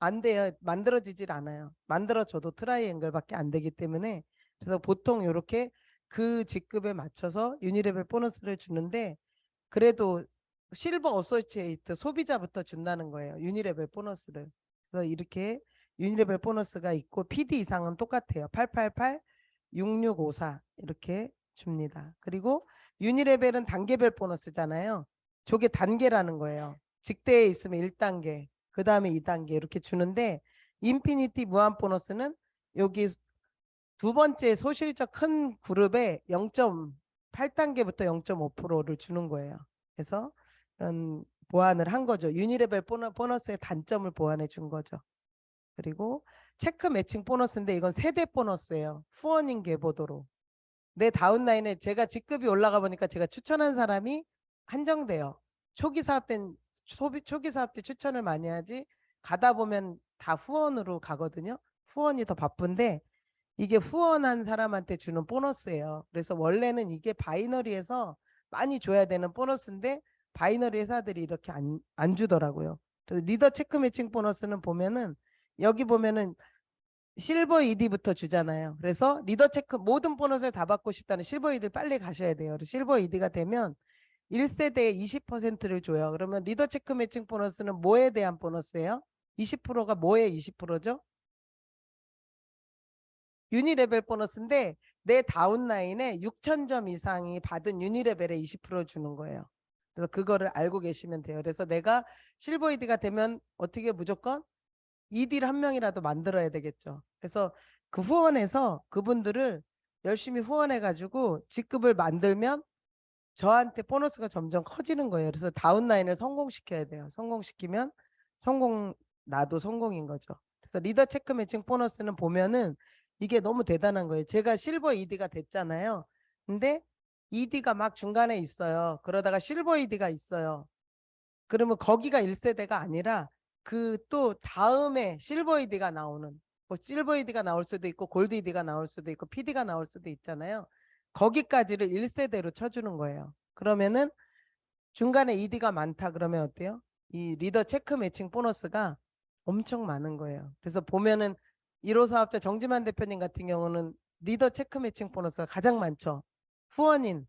S1: 안 돼요. 만들어지질 않아요. 만들어져도 트라이앵글밖에 안 되기 때문에 그래서 보통 이렇게 그 직급에 맞춰서 유니레벨 보너스를 주는데 그래도 실버 어소시에이트 소비자부터 준다는 거예요. 유니레벨 보너스를. 그래서 이렇게 유니레벨 보너스가 있고 PD 이상은 똑같아요. 888, 6654 이렇게 줍니다. 그리고 유니레벨은 단계별 보너스잖아요. 저게 단계라는 거예요. 직대에 있으면 1단계, 그 다음에 2단계 이렇게 주는데 인피니티 무한 보너스는 여기 두 번째 소실적 큰 그룹에 0.8단계부터 0.5%를 주는 거예요. 그래서 이런 보완을 한 거죠. 유니레벨 보너스의 단점을 보완해 준 거죠. 그리고 체크 매칭 보너스인데 이건 세대 보너스예요. 후원인 계보도로. 내 다운라인에 제가 직급이 올라가 보니까 제가 추천한 사람이 한정돼요. 초기 사업 때 추천을 많이 하지 가다 보면 다 후원으로 가거든요. 후원이 더 바쁜데 이게 후원한 사람한테 주는 보너스예요. 그래서 원래는 이게 바이너리에서 많이 줘야 되는 보너스인데 바이너리 회사들이 이렇게 안 주더라고요. 그래서 리더 체크 매칭 보너스는 보면은 여기 보면은 실버 ED부터 주잖아요. 그래서 리더 체크 모든 보너스를 다 받고 싶다는 실버 ED 빨리 가셔야 돼요. 실버 ED가 되면 1세대에 20%를 줘요. 그러면 리더 체크 매칭 보너스는 뭐에 대한 보너스예요? 20%가 뭐에 20%죠? 유니레벨 보너스인데 내 다운라인에 6,000점 이상이 받은 유니레벨에 20% 주는 거예요. 그래서 그거를 알고 계시면 돼요. 그래서 내가 실버 ED가 되면 어떻게 무조건 ED를 한 명이라도 만들어야 되겠죠. 그래서 그 후원해서 그분들을 열심히 후원해가지고 직급을 만들면 저한테 보너스가 점점 커지는 거예요. 그래서 다운라인을 성공시켜야 돼요. 성공시키면 나도 성공인 거죠. 그래서 리더 체크 매칭 보너스는 보면은 이게 너무 대단한 거예요. 제가 실버 ED가 됐잖아요. 근데 ED가 막 중간에 있어요. 그러다가 실버 ED가 있어요. 그러면 거기가 1세대가 아니라 그 또 다음에 실버 ED가 나오는 뭐 실버 ED가 나올 수도 있고 골드 ED가 나올 수도 있고 PD가 나올 수도 있잖아요. 거기까지를 1세대로 쳐주는 거예요. 그러면은 중간에 ED가 많다 그러면 어때요? 이 리더 체크 매칭 보너스가 엄청 많은 거예요. 그래서 보면은 1호 사업자 정지만 대표님 같은 경우는 리더 체크 매칭 보너스가 가장 많죠. 후원인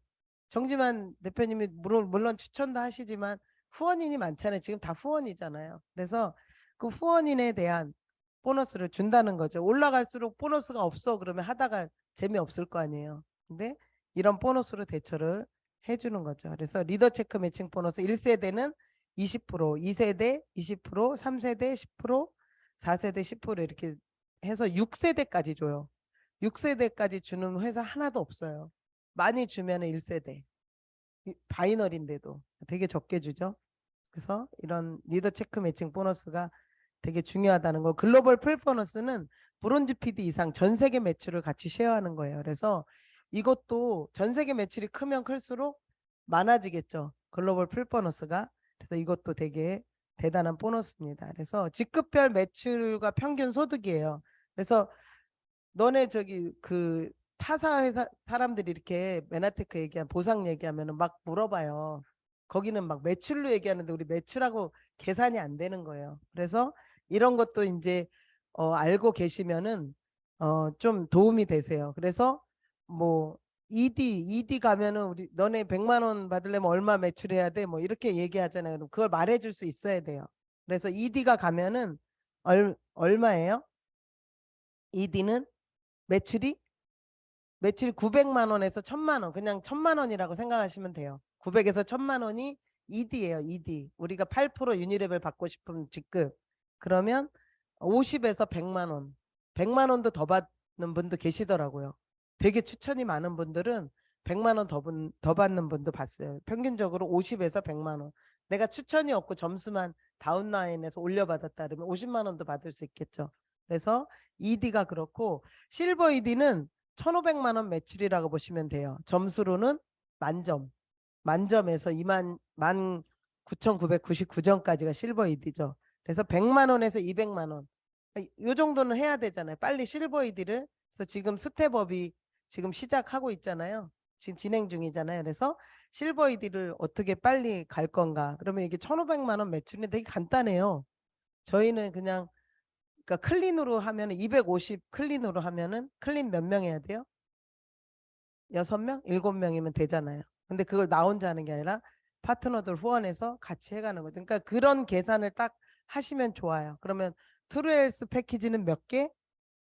S1: 정지만 대표님이 물론 추천도 하시지만 후원인이 많잖아요. 지금 다 후원이잖아요. 그래서 그 후원인에 대한 보너스를 준다는 거죠. 올라갈수록 보너스가 없어 그러면 하다가 재미없을 거 아니에요. 근데 이런 보너스로 대처를 해주는 거죠. 그래서 리더 체크 매칭 보너스 1세대는 20%, 2세대 20%, 3세대 10%, 4세대 10% 이렇게 해서 6세대까지 줘요. 6세대까지 주는 회사 하나도 없어요. 많이 주면 1세대. 바이널인데도 되게 적게 주죠. 그래서 이런 리더 체크 매칭 보너스가 되게 중요하다는 거. 글로벌 풀 보너스는 브론즈 PD 이상 전 세계 매출을 같이 쉐어하는 거예요. 그래서 이것도 전 세계 매출이 크면 클수록 많아지겠죠. 글로벌 풀 보너스가. 그래서 이것도 되게 대단한 보너스입니다. 그래서 직급별 매출과 평균 소득이에요. 그래서 너네 저기 그 타사 회사 사람들이 이렇게 메나테크 얘기한 보상 얘기하면은 막 물어봐요. 거기는 막 매출로 얘기하는데 우리 매출하고 계산이 안 되는 거예요. 그래서 이런 것도 이제 알고 계시면은 좀 도움이 되세요. 그래서 뭐 ED 가면은 우리 너네 100만 원 받으려면 얼마 매출해야 돼? 뭐 이렇게 얘기하잖아요. 그럼 그걸 말해줄 수 있어야 돼요. 그래서 ED가 가면은 얼마예요? ED는 매출이 900만 원에서 1000만 원, 그냥 1000만 원이라고 생각하시면 돼요. 900에서 1000만 원이 ED예요. ED. 우리가 8% 유니레벨 받고 싶은 직급. 그러면 50에서 100만 원. 100만 원도 더 받는 분도 계시더라고요. 되게 추천이 많은 분들은 100만 원 더 받는 분도 봤어요. 평균적으로 50에서 100만 원. 내가 추천이 없고 점수만 다운라인에서 올려받았다 그러면 50만 원도 받을 수 있겠죠. 그래서 ED가 그렇고 실버 ED는 1,500만 원 매출이라고 보시면 돼요. 점수로는 만점. 만점에서 29,999점까지가 실버 ED죠. 그래서 100만 원에서 200만 원. 요 정도는 해야 되잖아요. 빨리 실버 ED를. 그래서 지금 스텝업이 지금 시작하고 있잖아요. 지금 진행 중이잖아요. 그래서 실버 ED를 어떻게 빨리 갈 건가? 그러면 이게 1,500만 원 매출이 되게 간단해요. 저희는 그냥 그러니까 클린으로 하면 250 클린으로 하면은 클린 몇 명 해야 돼요? 6명? 7명이면 되잖아요. 근데 그걸 나 혼자 하는 게 아니라 파트너들 후원해서 같이 해가는 거죠. 그러니까 그런 계산을 딱 하시면 좋아요. 그러면 트루헬스 패키지는 몇 개?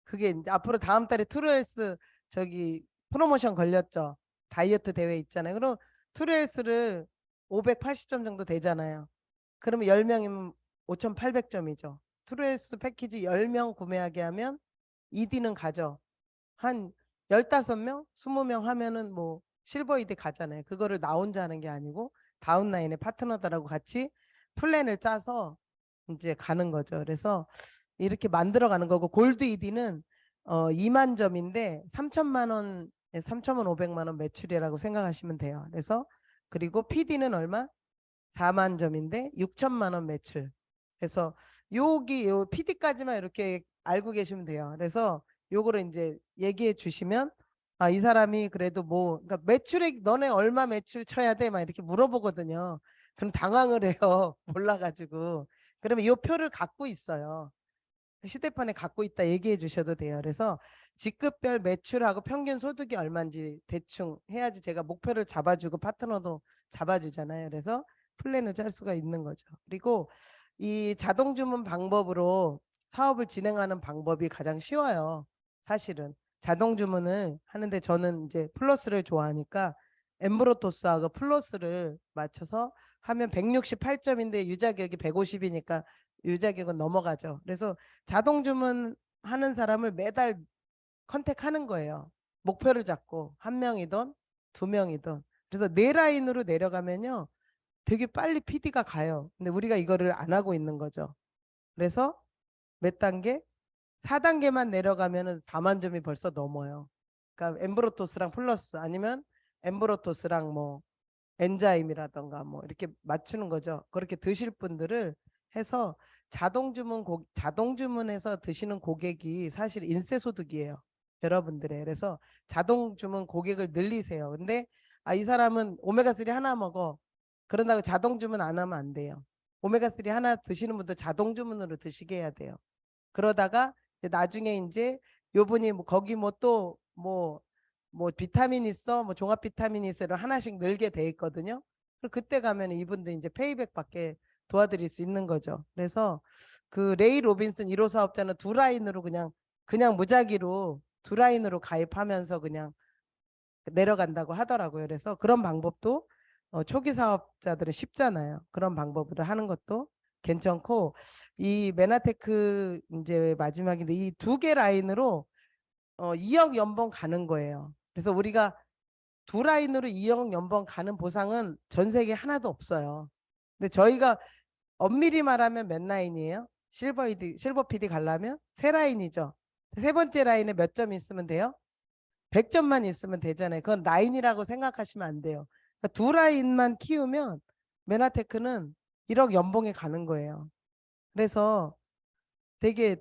S1: 그게 이제 앞으로 다음 달에 트루헬스 저기 프로모션 걸렸죠. 다이어트 대회 있잖아요. 그럼 트루헬스를 580점 정도 되잖아요. 그러면 10명이면 5,800점이죠. 트루헬스 패키지 10명 구매하게 하면 ED는 가죠. 한 15명, 20명 하면은 뭐 실버 ED 가잖아요. 그거를 나 혼자 하는 게 아니고 다운라인의 파트너들하고 같이 플랜을 짜서 이제 가는 거죠. 그래서 이렇게 만들어 가는 거고 골드 ED는 2만 점인데 3천만 원, 3,500만 원 매출이라고 생각하시면 돼요. 그래서 그리고 PD는 얼마? 4만 점인데 6천만 원 매출. 그래서 여기 요 PD까지만 이렇게 알고 계시면 돼요. 그래서 요거를 이제 얘기해 주시면 아, 이 사람이 그래도 뭐 그러니까 매출액 너네 얼마 매출 쳐야 돼? 막 이렇게 물어보거든요. 그럼 당황을 해요. 몰라가지고. 그러면 요 표를 갖고 있어요. 휴대폰에 갖고 있다 얘기해 주셔도 돼요. 그래서 직급별 매출하고 평균 소득이 얼마인지 대충 해야지 제가 목표를 잡아주고 파트너도 잡아주잖아요. 그래서 플랜을 짤 수가 있는 거죠. 그리고 이 자동 주문 방법으로 사업을 진행하는 방법이 가장 쉬워요. 사실은 자동 주문을 하는데 저는 이제 플러스를 좋아하니까 엠브로토스하고 플러스를 맞춰서 하면 168점인데 유자격이 150이니까 유자격은 넘어가죠. 그래서 자동 주문 하는 사람을 매달 컨택하는 거예요. 목표를 잡고 한 명이든 두 명이든. 그래서 네 라인으로 내려가면요. 되게 빨리 PD가 가요. 근데 우리가 이거를 안 하고 있는 거죠. 그래서 몇 단계? 4단계만 내려가면은 4만 점이 벌써 넘어요. 그러니까 엠브로토스랑 플러스 아니면 엠브로토스랑 뭐 엔자임이라던가 뭐 이렇게 맞추는 거죠. 그렇게 드실 분들을 해서 자동 주문해서 드시는 고객이 사실 인세 소득이에요. 여러분들의. 그래서 자동 주문 고객을 늘리세요. 근데 아, 이 사람은 오메가3 하나 먹어. 그런다고 자동 주문 안 하면 안 돼요. 오메가3 하나 드시는 분도 자동 주문으로 드시게 해야 돼요. 그러다가 이제 나중에 이제 요분이 뭐 거기 뭐 또 뭐 비타민 있어, 뭐 종합 비타민 있어를 하나씩 늘게 돼 있거든요. 그럼 그때 가면 이분도 이제 페이백 받게 도와드릴 수 있는 거죠. 그래서 그 레이 로빈슨 1호 사업자는 두 라인으로 그냥 무작위로 두 라인으로 가입하면서 그냥 내려간다고 하더라고요. 그래서 그런 방법도 초기 사업자들은 쉽잖아요. 그런 방법으로 하는 것도 괜찮고 이 메나테크 이제 마지막인데 이 두 개 라인으로 2억 연봉 가는 거예요. 그래서 우리가 두 라인으로 2억 연봉 가는 보상은 전 세계 하나도 없어요. 근데 저희가 엄밀히 말하면 몇 라인이에요? 실버 PD 가려면 세 라인이죠. 세 번째 라인에 몇 점 있으면 돼요? 100점만 있으면 되잖아요. 그건 라인이라고 생각하시면 안 돼요. 그러니까 두 라인만 키우면 메나테크는 1억 연봉에 가는 거예요. 그래서 되게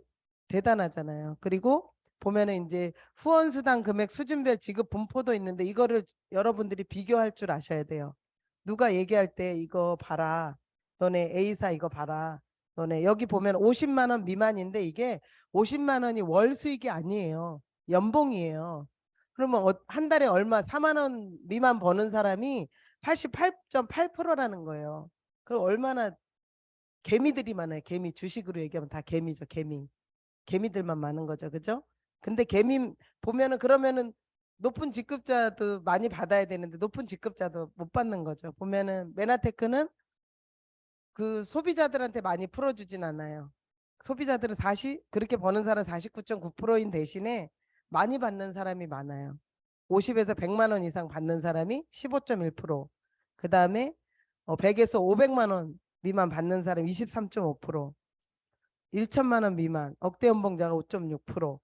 S1: 대단하잖아요. 그리고 보면은 이제 후원수당 금액 수준별 지급 분포도 있는데 이거를 여러분들이 비교할 줄 아셔야 돼요. 누가 얘기할 때 이거 봐라. 너네 A사 이거 봐라. 너네 여기 보면 50만 원 미만인데 이게 50만 원이 월 수익이 아니에요. 연봉이에요. 그러면 한 달에 얼마 4만 원 미만 버는 사람이 88.8%라는 거예요. 그럼 얼마나 개미들이 많아요. 개미 주식으로 얘기하면 다 개미죠. 개미들만 많은 거죠. 그죠? 근데 개미 보면은 그러면은 높은 직급자도 많이 받아야 되는데 높은 직급자도 못 받는 거죠. 보면은 메나테크는 그 소비자들한테 많이 풀어주진 않아요. 소비자들은 그렇게 버는 사람 49.9%인 대신에 많이 받는 사람이 많아요. 50에서 100만 원 이상 받는 사람이 15.1%. 그 다음에 100에서 500만 원 미만 받는 사람 23.5%. 1천만 원 미만 억대 연봉자가 5.6%.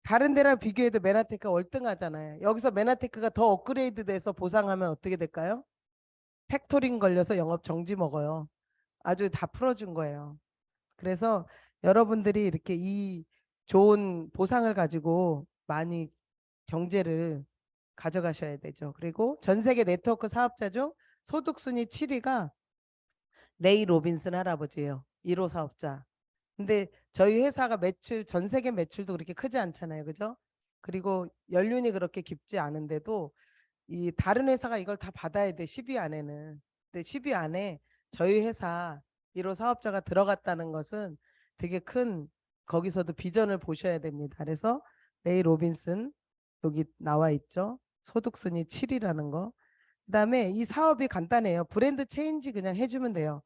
S1: 다른 데랑 비교해도 메나테크가 월등하잖아요. 여기서 메나테크가 더 업그레이드 돼서 보상하면 어떻게 될까요? 팩토링 걸려서 영업 정지 먹어요. 아주 다 풀어준 거예요. 그래서 여러분들이 이렇게 이 좋은 보상을 가지고 많이 경제를 가져가셔야 되죠. 그리고 전 세계 네트워크 사업자 중 소득 순위 7위가 레이 로빈슨 할아버지예요. 1호 사업자. 근데 저희 회사가 매출 전 세계 매출도 그렇게 크지 않잖아요. 그죠? 그리고 연륜이 그렇게 깊지 않은데도 이 다른 회사가 이걸 다 받아야 돼. 10위 안에는. 근데 10위 안에 저희 회사 1호 사업자가 들어갔다는 것은 되게 큰 거기서도 비전을 보셔야 됩니다. 그래서 레이 로빈슨 여기 나와 있죠. 소득순위 7위라는 거. 그다음에 이 사업이 간단해요. 브랜드 체인지 그냥 해주면 돼요.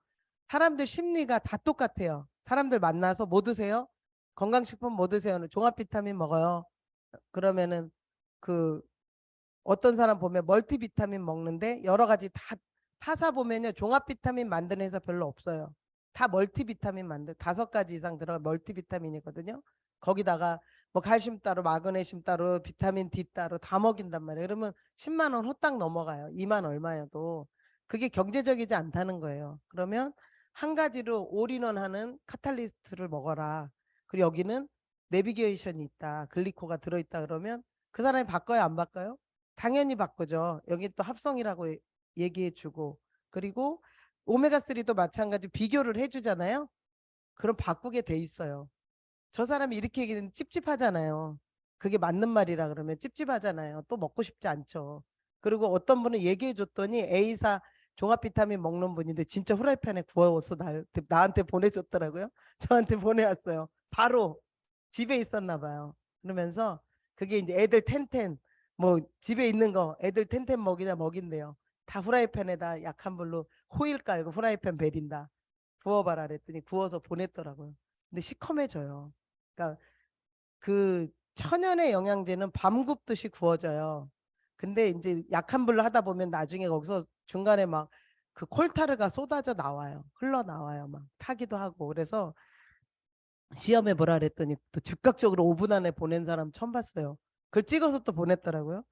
S1: 사람들 심리가 다 똑같아요. 사람들 만나서 뭐 드세요? 건강식품 뭐 드세요? 종합 비타민 먹어요. 그러면은 그 어떤 사람 보면 멀티비타민 먹는데 여러 가지 다 파사 보면요 종합 비타민 만드는 회사 별로 없어요. 다 멀티비타민 만들 5가지 이상 들어가 멀티비타민이거든요. 거기다가 뭐 칼슘 따로 마그네슘 따로 비타민 D 따로 다 먹인단 말이에요. 그러면 10만 원 후딱 넘어가요. 2만 얼마여도 그게 경제적이지 않다는 거예요. 그러면 한 가지로 올인원 하는 카탈리스트를 먹어라. 그리고 여기는 내비게이션이 있다. 글리코가 들어있다 그러면 그 사람이 바꿔요 안 바꿔요? 당연히 바꾸죠. 여기 또 합성이라고 얘기해 주고 그리고 오메가3도 마찬가지 비교를 해주잖아요. 그럼 바꾸게 돼 있어요. 저 사람이 이렇게 얘기는 찝찝하잖아요. 그게 맞는 말이라 그러면 찝찝하잖아요. 또 먹고 싶지 않죠. 그리고 어떤 분은 얘기해 줬더니 A사 종합 비타민 먹는 분인데 진짜 후라이팬에 구워서 나한테 보내줬더라고요. 저한테 보내왔어요. 바로 집에 있었나 봐요. 그러면서 그게 이제 애들 텐텐 뭐 집에 있는 거 애들 텐텐 먹이냐 먹인대요. 다 후라이팬에다 약한 불로 호일 깔고 후라이팬 베린다. 구워봐라 그랬더니 구워서 보냈더라고요. 근데 시커매져요. 그러니까 그 천연의 영양제는 밤 굽듯이 구워져요. 근데 이제 약한 불로 하다 보면 나중에 거기서 중간에 막 그 콜타르가 쏟아져 나와요. 흘러나와요. 막 타기도 하고. 그래서 시험에 보라 그랬더니 또 즉각적으로 5분 안에 보낸 사람 처음 봤어요. 그걸 찍어서 또 보냈더라고요.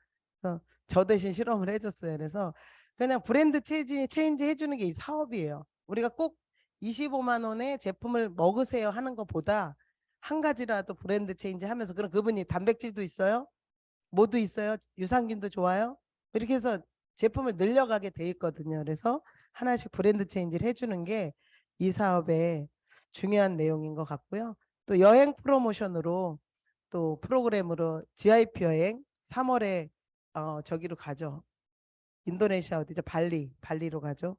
S1: 그래서 저 대신 실험을 해줬어요. 그래서 그냥 브랜드 체인지 해주는 게 이 사업이에요. 우리가 꼭 25만 원의 제품을 먹으세요 하는 것보다 한 가지라도 브랜드 체인지 하면서 그럼 그분이 단백질도 있어요. 뭐도 있어요. 유산균도 좋아요. 이렇게 해서 제품을 늘려가게 돼 있거든요. 그래서 하나씩 브랜드 체인지를 해주는 게 이 사업의 중요한 내용인 것 같고요. 또 여행 프로모션으로 또 프로그램으로 GIP 여행 3월에 저기로 가죠. 인도네시아 어디죠? 발리로 가죠.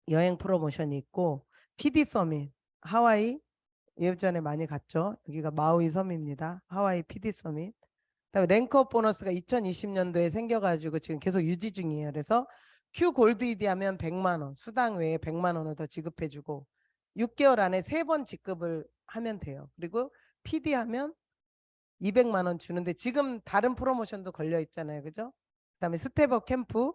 S1: 여행 프로모션이 있고 PD 서밋 하와이 예전에 많이 갔죠. 여기가 마우이 섬입니다. 하와이 PD 서밋. 그다음에 랭크업 보너스가 2020년도에 생겨가지고 지금 계속 유지 중이에요. 그래서 Q 골드 ED 하면 100만 원, 수당 외에 100만 원을 더 지급해주고 6개월 안에 3번 지급을 하면 돼요. 그리고 PD 하면 200만 원 주는데 지금 다른 프로모션도 걸려 있잖아요. 그죠? 그다음에 스텝업 캠프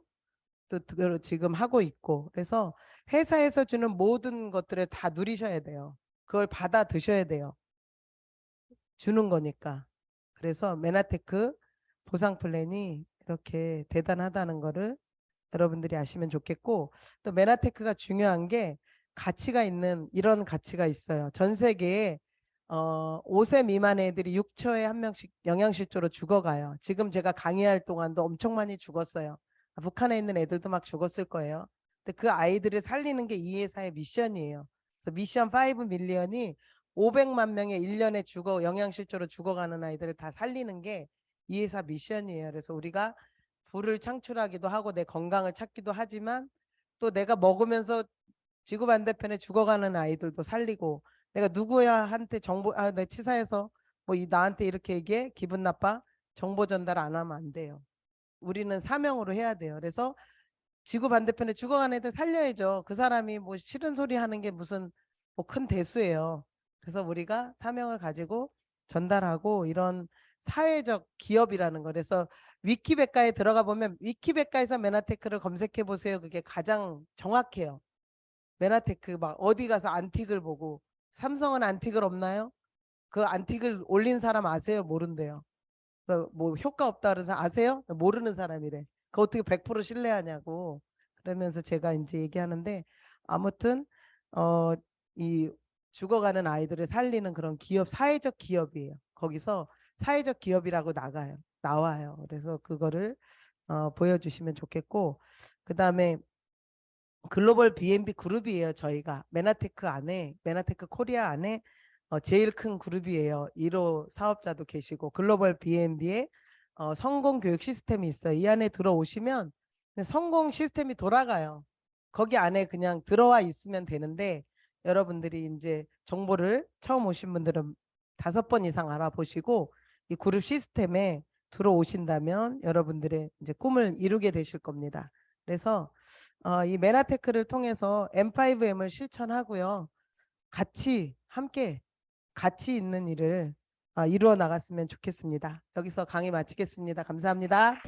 S1: 또 지금 하고 있고 그래서 회사에서 주는 모든 것들을 다 누리셔야 돼요. 그걸 받아 드셔야 돼요. 주는 거니까. 그래서 메나테크 보상 플랜이 이렇게 대단하다는 거를 여러분들이 아시면 좋겠고 또 메나테크가 중요한 게 가치가 있는 이런 가치가 있어요. 전 세계에 5세 미만의 애들이 6초에 한 명씩 영양실조로 죽어가요. 지금 제가 강의할 동안도 엄청 많이 죽었어요. 북한에 있는 애들도 막 죽었을 거예요. 근데 그 아이들을 살리는 게 이 회사의 미션이에요. 그래서 미션 5 밀리언이 500만 명의 1년에 영양실조로 죽어가는 아이들을 다 살리는 게 이 회사 미션이에요. 그래서 우리가 부를 창출하기도 하고 내 건강을 찾기도 하지만 또 내가 먹으면서 지구 반대편에 죽어가는 아이들도 살리고 내가 누구야한테 정보 내 치사해서 뭐 나한테 이렇게 얘기해 기분 나빠 정보 전달 안 하면 안 돼요. 우리는 사명으로 해야 돼요. 그래서 지구 반대편에 죽어가는 애들 살려야죠. 그 사람이 뭐 싫은 소리 하는 게 무슨 뭐 큰 대수예요. 그래서 우리가 사명을 가지고 전달하고 이런 사회적 기업이라는 거. 그래서 위키백과에 들어가 보면 위키백과에서 메나테크를 검색해 보세요. 그게 가장 정확해요. 메나테크 막 어디 가서 안틱을 보고 삼성은 안틱을 없나요? 그 안틱을 올린 사람 아세요? 모른대요. 그래서 뭐 효과 없다 그래서 아세요? 모르는 사람이래. 그 어떻게 100% 신뢰하냐고. 그러면서 제가 이제 얘기하는데 아무튼 이 죽어가는 아이들을 살리는 그런 기업, 사회적 기업이에요. 거기서 사회적 기업이라고 나와요. 그래서 그거를 보여주시면 좋겠고, 그 다음에 글로벌 B&B 그룹이에요. 저희가 메나테크 안에 메나테크 코리아 안에 제일 큰 그룹이에요. 1호 사업자도 계시고 글로벌 B&B에 성공 교육 시스템이 있어요. 이 안에 들어오시면 성공 시스템이 돌아가요. 거기 안에 그냥 들어와 있으면 되는데 여러분들이 이제 정보를 처음 오신 분들은 5번 이상 알아보시고 이 그룹 시스템에 들어오신다면 여러분들의 이제 꿈을 이루게 되실 겁니다. 그래서 이 메나테크를 통해서 M5M을 실천하고요. 같이 함께 가치 있는 일을 이루어 나갔으면 좋겠습니다. 여기서 강의 마치겠습니다. 감사합니다.